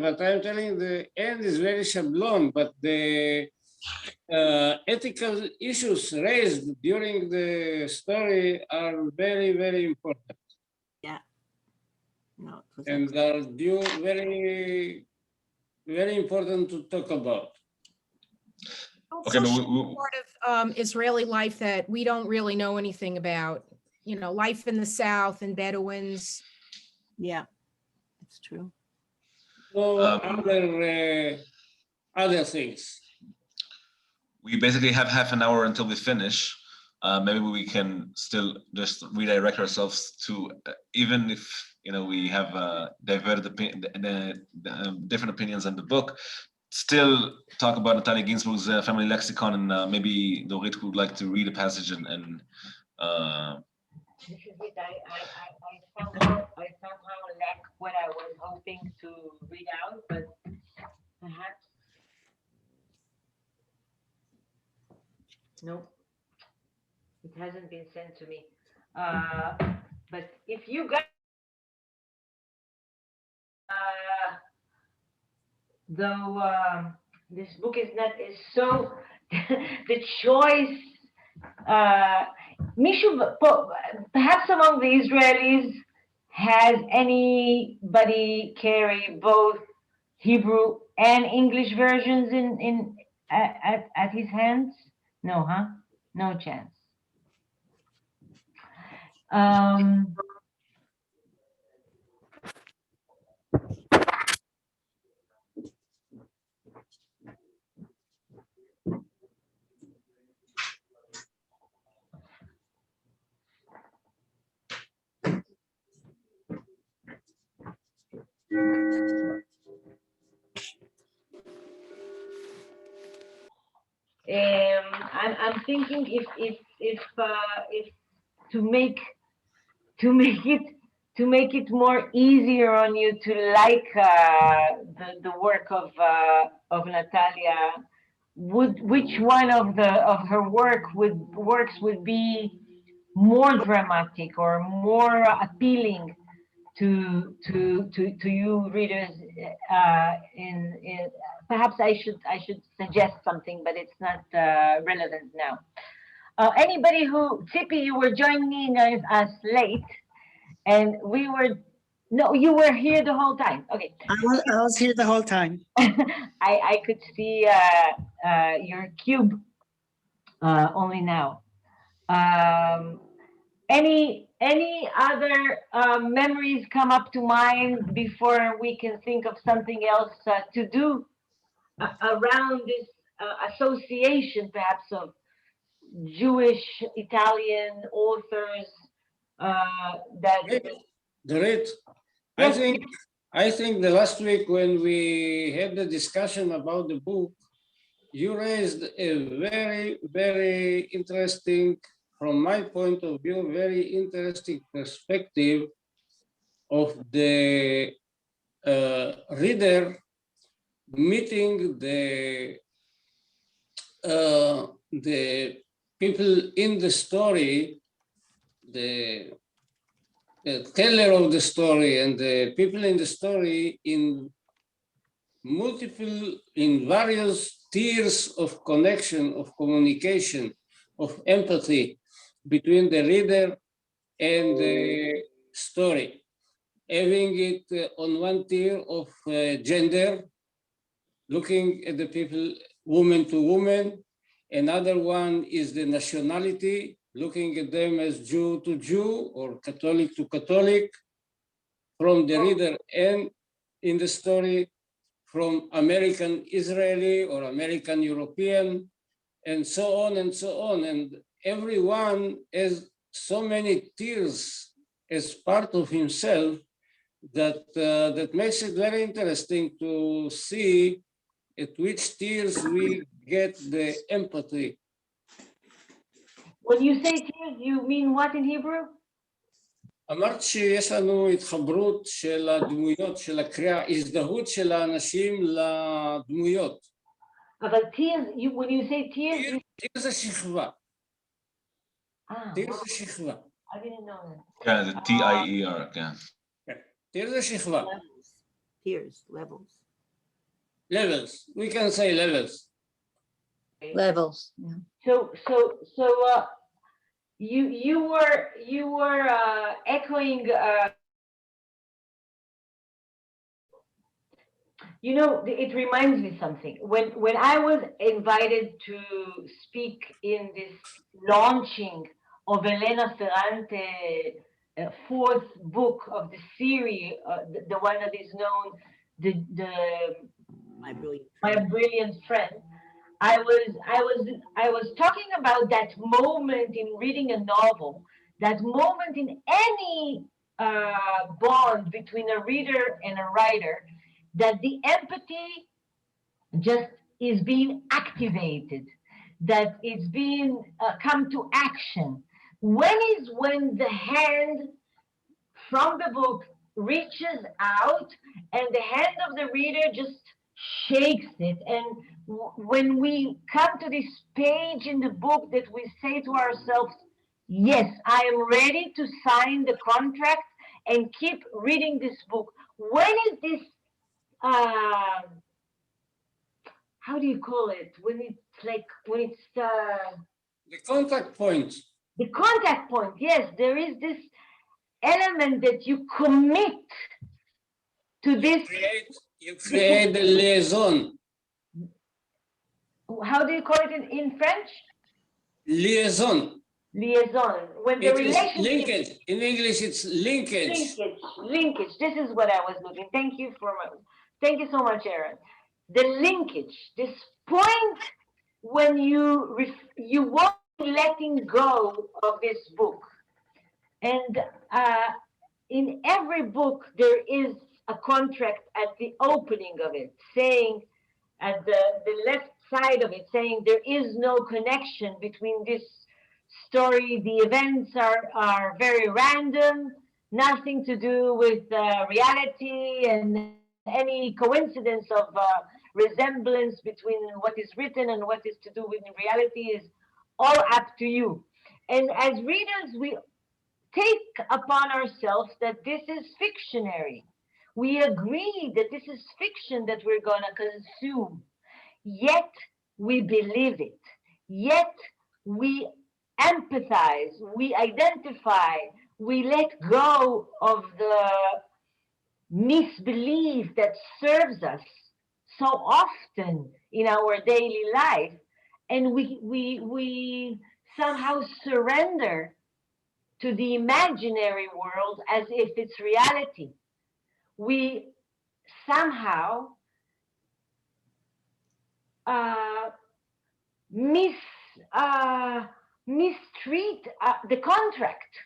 But I'm telling you, the end is very shabloon, but the ethical issues raised during the story are very, very important. Yeah. No, it was And are very, very important to talk about. Okay, but Part of Israeli life that we don't really know anything about, you know, life in the South and Bedouins. yeah, it's true. No other things. we basically have half an hour until we finish. Maybe we can still just redirect ourselves to, even if we have diverted different opinions on the book, still talk about Natalia Ginsburg's family lexicon, and maybe Dorit would like to read a passage and this is it. I somehow lack what I was hoping to read out, but perhaps no, it hasn't been sent to me. But if you guys, though this book is not is so the choice. Perhaps among the Israelis, has anybody carry both Hebrew and English versions at his hands? No, huh? No chance. I'm thinking if to make it more easier on you to like the work of Natalia, which one of her works would be more dramatic or more appealing to you readers? In perhaps I should suggest something, but it's not relevant now. Anybody who Tippy, you were joining us late, and we were. No, you were here the whole time. Okay. I was here the whole time. I could see your cube only now. Any other memories come up to mind before we can think of something else to do around this association, perhaps of Jewish Italian authors that. Dorit, Yes, I think the last week when we had the discussion about the book, you raised a very, very interesting, from my point of view, very interesting perspective of the reader meeting the people in the story, the teller of the story and the people in the story in various tiers of connection, of communication, of empathy between the reader and the story. Having it on one tier of gender, looking at the people woman to woman. Another one is the nationality, looking at them as Jew to Jew or Catholic to Catholic, from the reader, and in the story from American Israeli or American European, and so on and so on. And everyone has so many tiers as part of himself that that makes it very interesting to see at which tiers we get the empathy. When you say tiers, you mean what in Hebrew? אמרת שיש לנו התחברות של הדמויות, של הקריאה, הזדהות של האנשים לדמויות. אבל tiers, when you say tiers, tiers זה שכבה. tiers זה שכבה. I didn't know that. Yeah, the T-I-E-R, yeah. tiers זה שכבה. Tiers, levels. Levels, we can say levels. Levels. Yeah. So you were echoing. You know, it reminds me something. When I was invited to speak in this launching of Elena Ferrante fourth book of the series, the one that is known, the My Brilliant Friend. I was talking about that moment in reading a novel, that moment in any bond between a reader and a writer, that the empathy just is being activated, that it's being come to action. When the hand from the book reaches out and the hand of the reader just shakes it. And when we come to this page in the book that we say to ourselves, yes, I am ready to sign the contract and keep reading this book. When is this, how do you call it? When it's like, when it's The contact point. the contact point. Yes, there is this element that you commit to this. You create the liaison. How do you call it in French? Liaison. Liaison. When the It is relationship. linkage. In English, it's linkage. Linkage. Linkage. This is what I was looking. Thank you so much, Aaron. The linkage. This point when you won't be letting go of this book. And in every book, there is a contract at the opening of it, saying at the left side of it, saying there is no connection between this story. The events are very random, nothing to do with reality, and any coincidence of resemblance between what is written and what is to do with reality is all up to you. And as readers, we take upon ourselves that this is fictionary. We agree that this is fiction that we're going to consume. Yet we believe it. Yet we empathize, we identify, we let go of the misbelief that serves us so often in our daily life, and we somehow surrender to the imaginary world as if it's reality. We somehow mistreat the contract.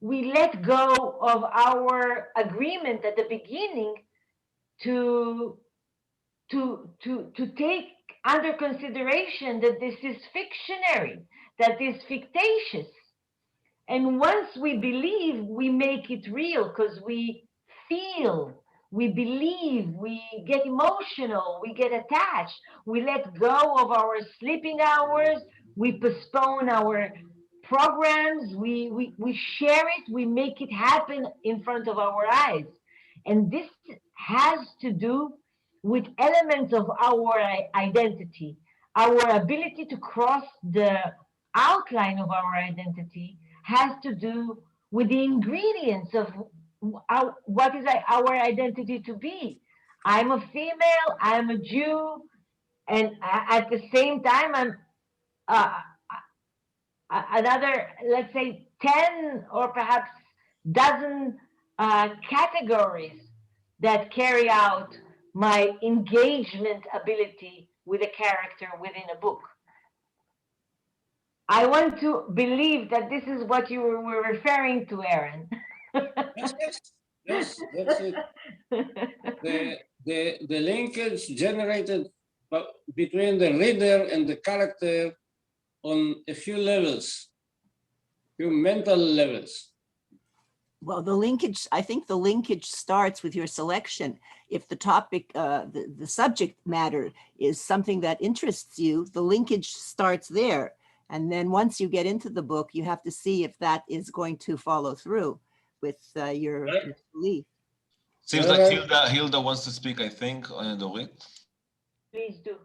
We let go of our agreement at the beginning to take under consideration that this is fictionary, that is fictitious. And once we believe, we make it real because we feel, we believe, we get emotional, we get attached, we let go of our sleeping hours, we postpone our programs, we share it, we make it happen in front of our eyes. And this has to do with elements of our identity, our ability to cross the outline of our identity has to do with the ingredients of what is our identity to be. I'm a female, I'm a Jew, and at the same time, I'm another, let's say, 10 or perhaps dozen categories that carry out my engagement ability with a character within a book. I want to believe that this is what you were referring to, Aaron. Yes, that's it. The linkage generated between the reader and the character on a few levels, few mental levels. Well, the linkage, I think the linkage starts with your selection. If the topic, the subject matter is something that interests you, the linkage starts there. And then once you get into the book, you have to see if that is going to follow through with your belief. Seems like Hilda wants to speak, I think, Dorit. Please do.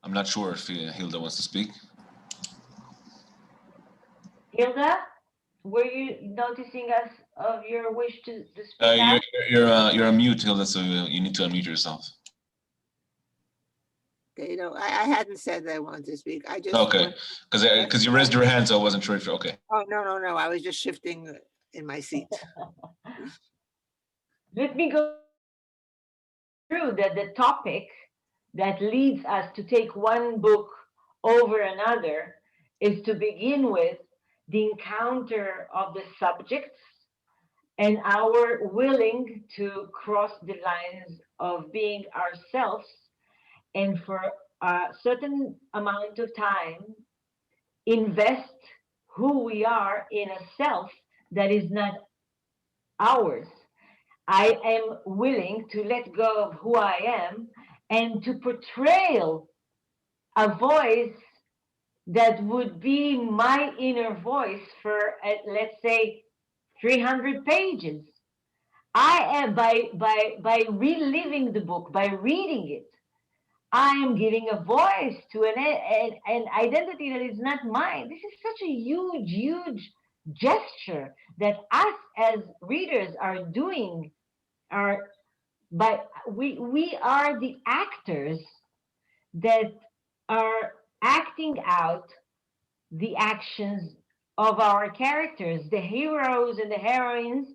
I'm not sure if Hilda wants to speak. Hilda, were you noticing us of your wish to speak? You're on mute, Hilda, so you need to unmute yourself. Okay, I hadn't said that I wanted to speak. I just because you raised your hand, so I wasn't sure if you're okay. Oh no, I was just shifting in my seat. Let me go through the topic that leads us to take one book over another is to begin with the encounter of the subjects and our willing to cross the lines of being ourselves, and for a certain amount of time invest who we are in a self that is not ours. I am willing to let go of who I am and to portray a voice that would be my inner voice for, let's say, 300 pages. I am, by reliving the book, by reading it, I am giving a voice to an identity that is not mine. This is such a huge, huge gesture that us as readers are doing. But we are the actors that are acting out the actions of our characters. The heroes and the heroines,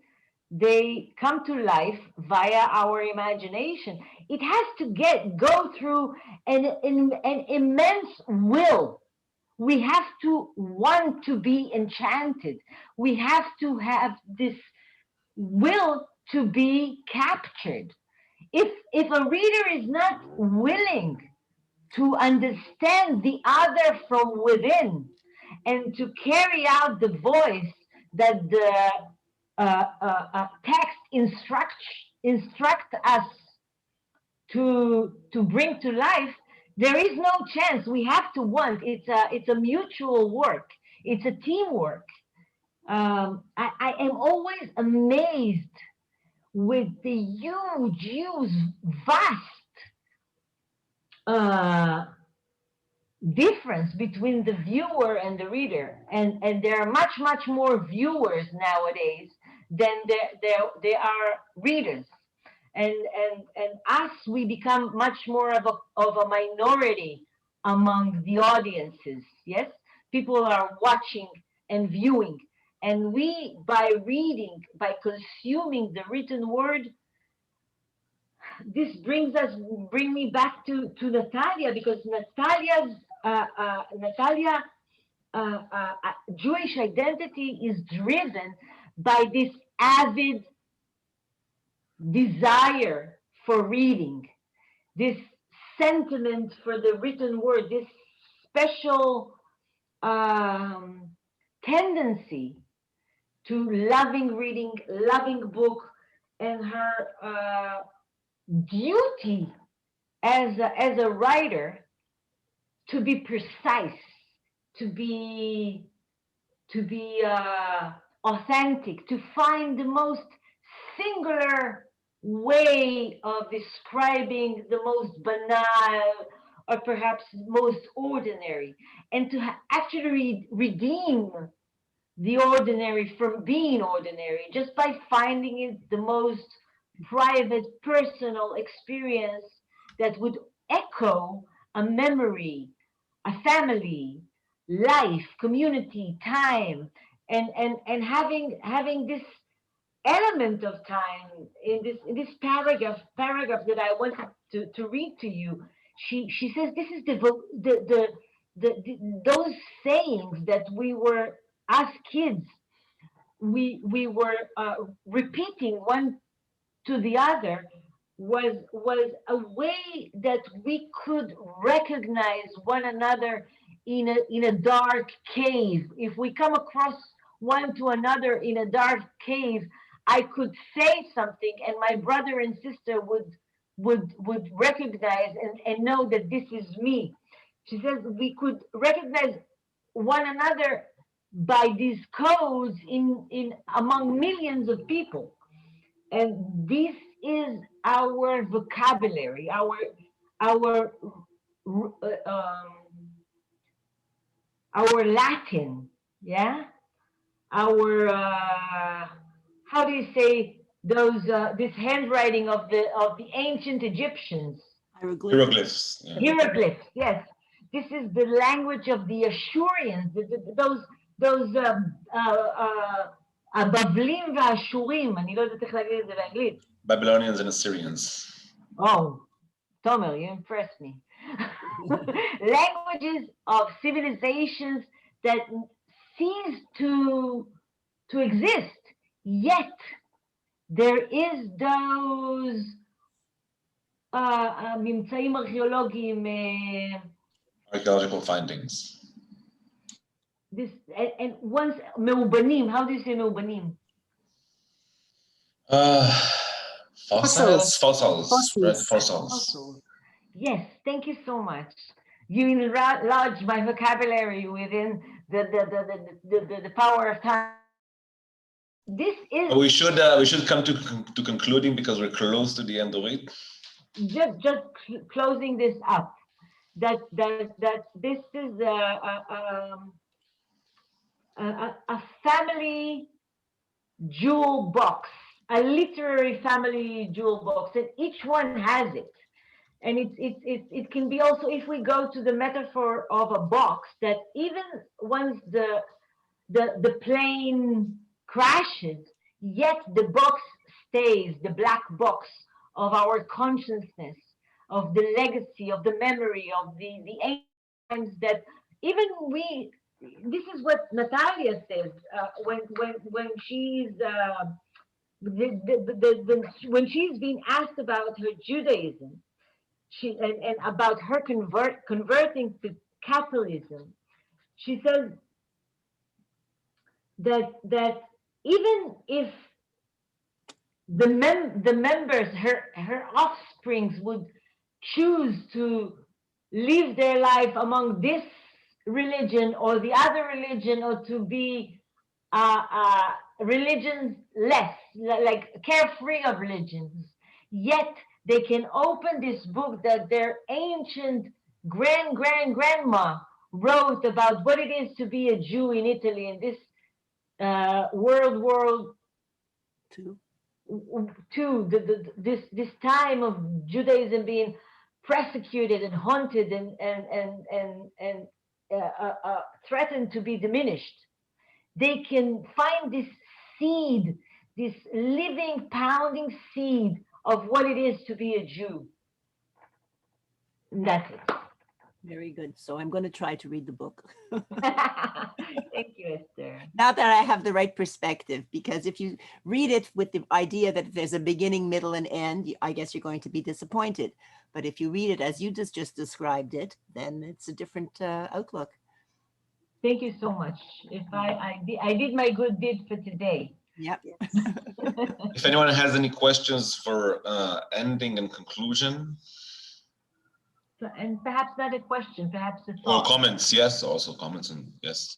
they come to life via our imagination. It has to go through an immense will. We have to want to be enchanted. We have to have this will to be captured. If a reader is not willing to understand the other from within and to carry out the voice that the text instruct us to bring to life, there is no chance. We have to want. It's a mutual work. It's a teamwork. I am always amazed with the huge, vast difference between the viewer and the reader, and there are much more viewers nowadays than there are readers, and us, we become much more of a minority among the audiences. Yes, people are watching and viewing, and we, by reading, by consuming the written word, this bring me back to Natalia, because Natalia Jewish identity is driven by this avid desire for reading, this sentiment for the written word, this special tendency to loving reading, loving book, and her duty as a writer to be precise, to be authentic, to find the most singular way of describing the most banal or perhaps most ordinary, and to actually redeem the ordinary from being ordinary just by finding it the most private, personal experience that would echo a memory, a family, life, community, time, and having this element of time in this paragraph that I wanted to read to you. She says this is those sayings that we were, as kids, we were repeating one to the other, was a way that we could recognize one another in a dark cave. If we come across one to another in a dark cave, I could say something and my brother and sister would recognize and know that this is me. She says we could recognize one another by these codes in among millions of people. And this is our vocabulary, our Latin, yeah, our how do you say those this handwriting of the ancient Egyptians? Hieroglyphs. Yeah. Hieroglyphs, yes. This is the language of the Ashurians. Those הבבלים והאשורים, אני לא יודעת איך להגיד את זה באנגלית. Babylonians and Assyrians. Oh, Tomer, you impressed me. Languages of civilizations that cease to exist, yet there is those ממצאים ארכיאולוגיים, Archaeological findings. this and once מאובנים, how do you say מאובנים? Fossils. Right? Fossils. Fossils. Yes, thank you so much. You enlarged my vocabulary within the power of time. This is We should come to concluding because we're close to the end of it. just closing this up. That this is a family jewel box, a literary family jewel box, and each one has it. And it can be also, if we go to the metaphor of a box, that even once the plane crashes, yet the box stays, the black box of our consciousness, of the legacy, of the memory, of the ancient times that even we. This is what Natalia says when she's when she's being asked about her Judaism. And about her converting to Catholicism, she says that even if the members, her offsprings, would choose to live their life among this religion or the other religion, or to be religions less, like carefree of religions, yet they can open this book that their ancient grandma wrote about what it is to be a Jew in Italy in this World War II, this time of Judaism being persecuted and haunted and threatened to be diminished. They can find this seed, this living, pounding seed of what it is to be a Jew. And that's it. Very good. So I'm going to try to read the book. Thank you, Esther. Now that I have the right perspective, because if you read it with the idea that there's a beginning, middle, and end, I guess you're going to be disappointed. But if you read it as you just described it, then it's a different outlook. Thank you so much. If I did my good deed for today. Yep. If anyone has any questions for ending and conclusion. And perhaps not a question, perhaps a Or thought. comments, yes, also comments, and yes.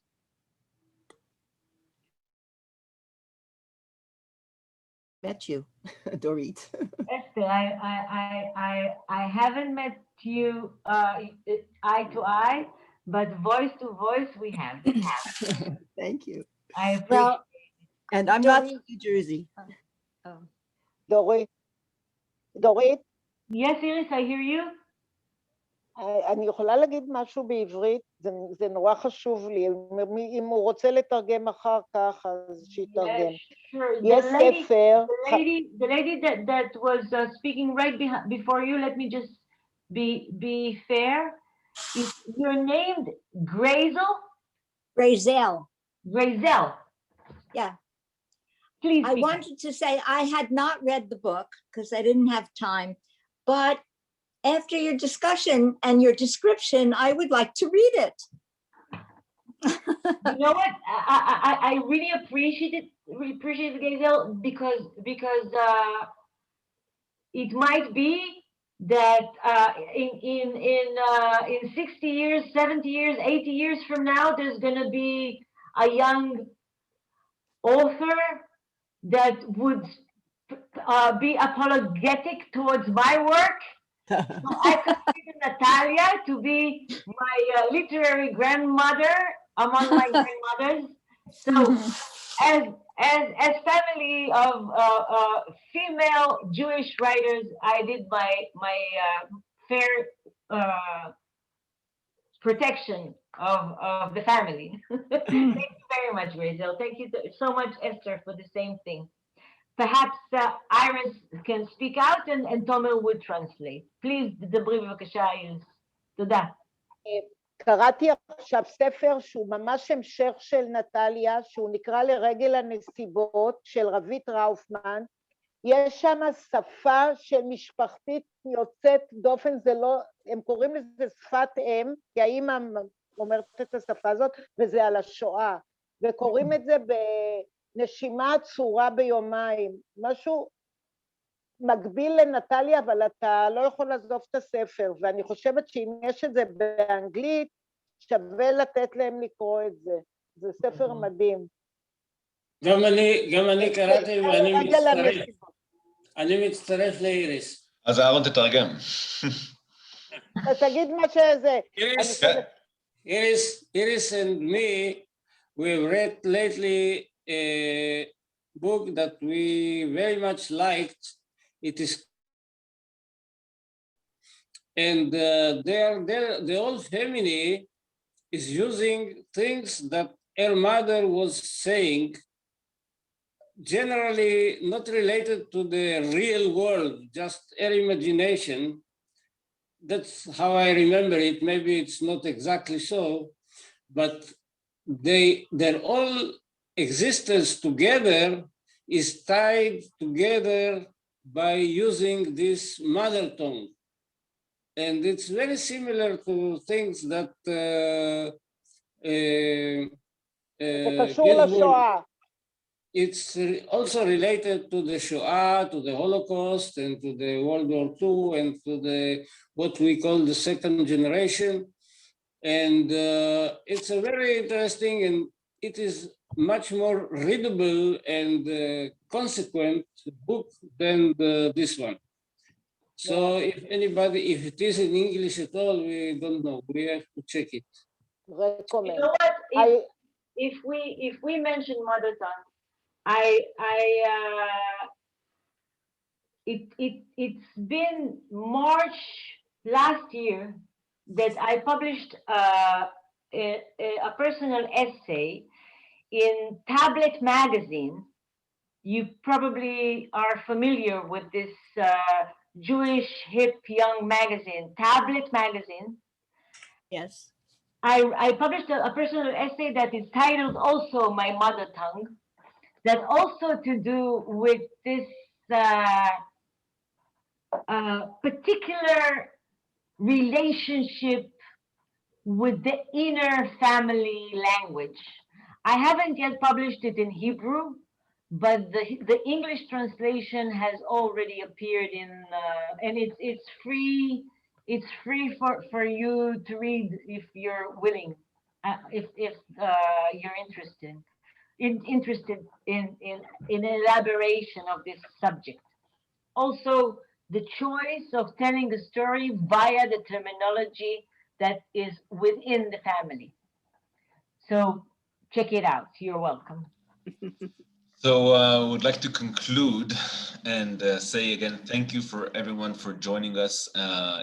Met you, Dorit. Esther, I haven't met you eye to eye, but voice to voice we have. Thank you. I appreciate Well, And I'm not from New Jersey. דורית, Yes, Iris, I hear you. אני יכולה להגיד משהו בעברית? זה נורא חשוב לי. אם הוא רוצה לתרגם אחר כך, אז שיתרגם. Sure. יש ספר... The lady that was speaking right before you, let me just be fair. Is your name Grazel? Razel. Grazel. Yeah. Please. I wanted to say I had not read the book because I didn't have time, but after your discussion and your description, I would like to read it. You know what? I really appreciate it, Grazel, because it might be that in 60 years, 70 years, 80 years from now, there's going to be a young author that would be apologetic towards my work. So I consider Natalia to be my literary grandmother among my grandmothers. So as family of female Jewish writers, I did my fair protection of the family. Thank you very much, Razel. Thank you so much, Esther, for the same thing. Perhaps Iris can speak out and Tomer would translate. Please, דברי בבקשה, איריס. תודה. קראתי עכשיו ספר שהוא ממש המשך של נטליה, שהוא נקרא לרגל הנסיבות של רבית ראופמן, יש שם שפה של משפחתית יוצאת דופן, זה לא, הם קוראים לזה שפת אם, כי האמא אומרת את השפה הזאת, וזה על השואה, וקוראים את זה בנשימה עצורה ביומיים, משהו מקביל לנטליה, אבל אתה לא יכול לעזוב את הספר, ואני חושבת שאם יש את זה באנגלית, שווה לתת להם לקרוא את זה, זה ספר מדהים. גם אני קראתי ואני מצטרף לאיריס. אז אהרון תתרגם. תגיד מה שזה. Iris and me, we read lately a book that we very much liked. It is, and the whole family is using things that her mother was saying, generally not related to the real world, just her imagination. That's how I remember it. Maybe it's not exactly so, but their whole existence together is tied together by using this mother tongue. And it's very similar to things that it's also related to the Shoah, to the Holocaust, and to the World War II, and to the what we call the second generation. And it's a very interesting, and it is much more readable and consequent book than this one. So if it is in English at all, we don't know. We have to check it. Recommend. You know what? If we mention mother tongue, it's been March last year that I published a personal essay in Tablet magazine. You probably are familiar with this Jewish hip young magazine, Tablet magazine. Yes. I published a personal essay that is titled also My Mother Tongue, that also to do with this particular relationship with the inner family language. I haven't yet published it in Hebrew, but the English translation has already appeared in, and it's free. It's free for you to read if you're willing, if you're interested in elaboration of this subject. Also, the choice of telling a story via the terminology that is within the family. So check it out. You're welcome. So I would like to conclude and say again, thank you for everyone for joining us.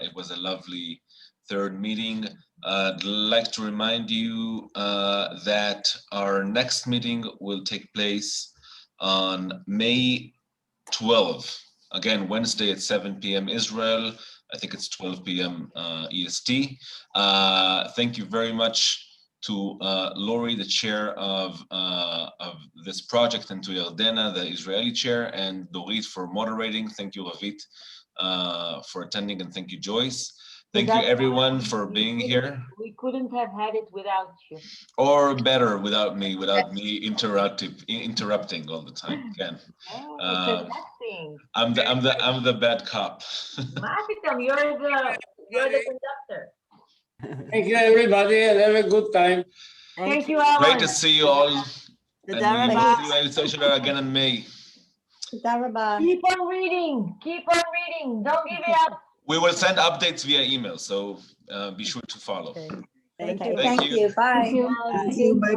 It was a lovely third meeting. I'd like to remind you that our next meeting will take place on May 12th. Again, Wednesday at 7 p.m. Israel. I think it's 12 p.m. EST. Thank you very much to Lori, the chair of this project, and to Yardena, the Israeli chair, and Dorit for moderating. Thank you, Ravit, for attending, and thank you, Joyce. Thank you, everyone, for being here. We couldn't have had it without you. Or better, without me interrupting all the time. Again, I'm the bad cop. You're the conductor. Thank you, everybody, and have a good time. Thank you, Alan. Great to see you all. And we see each other again in May. Keep on reading. Keep on reading. Don't give it up. We will send updates via email, so be sure to follow. Thank you. Bye. Thank you. Bye.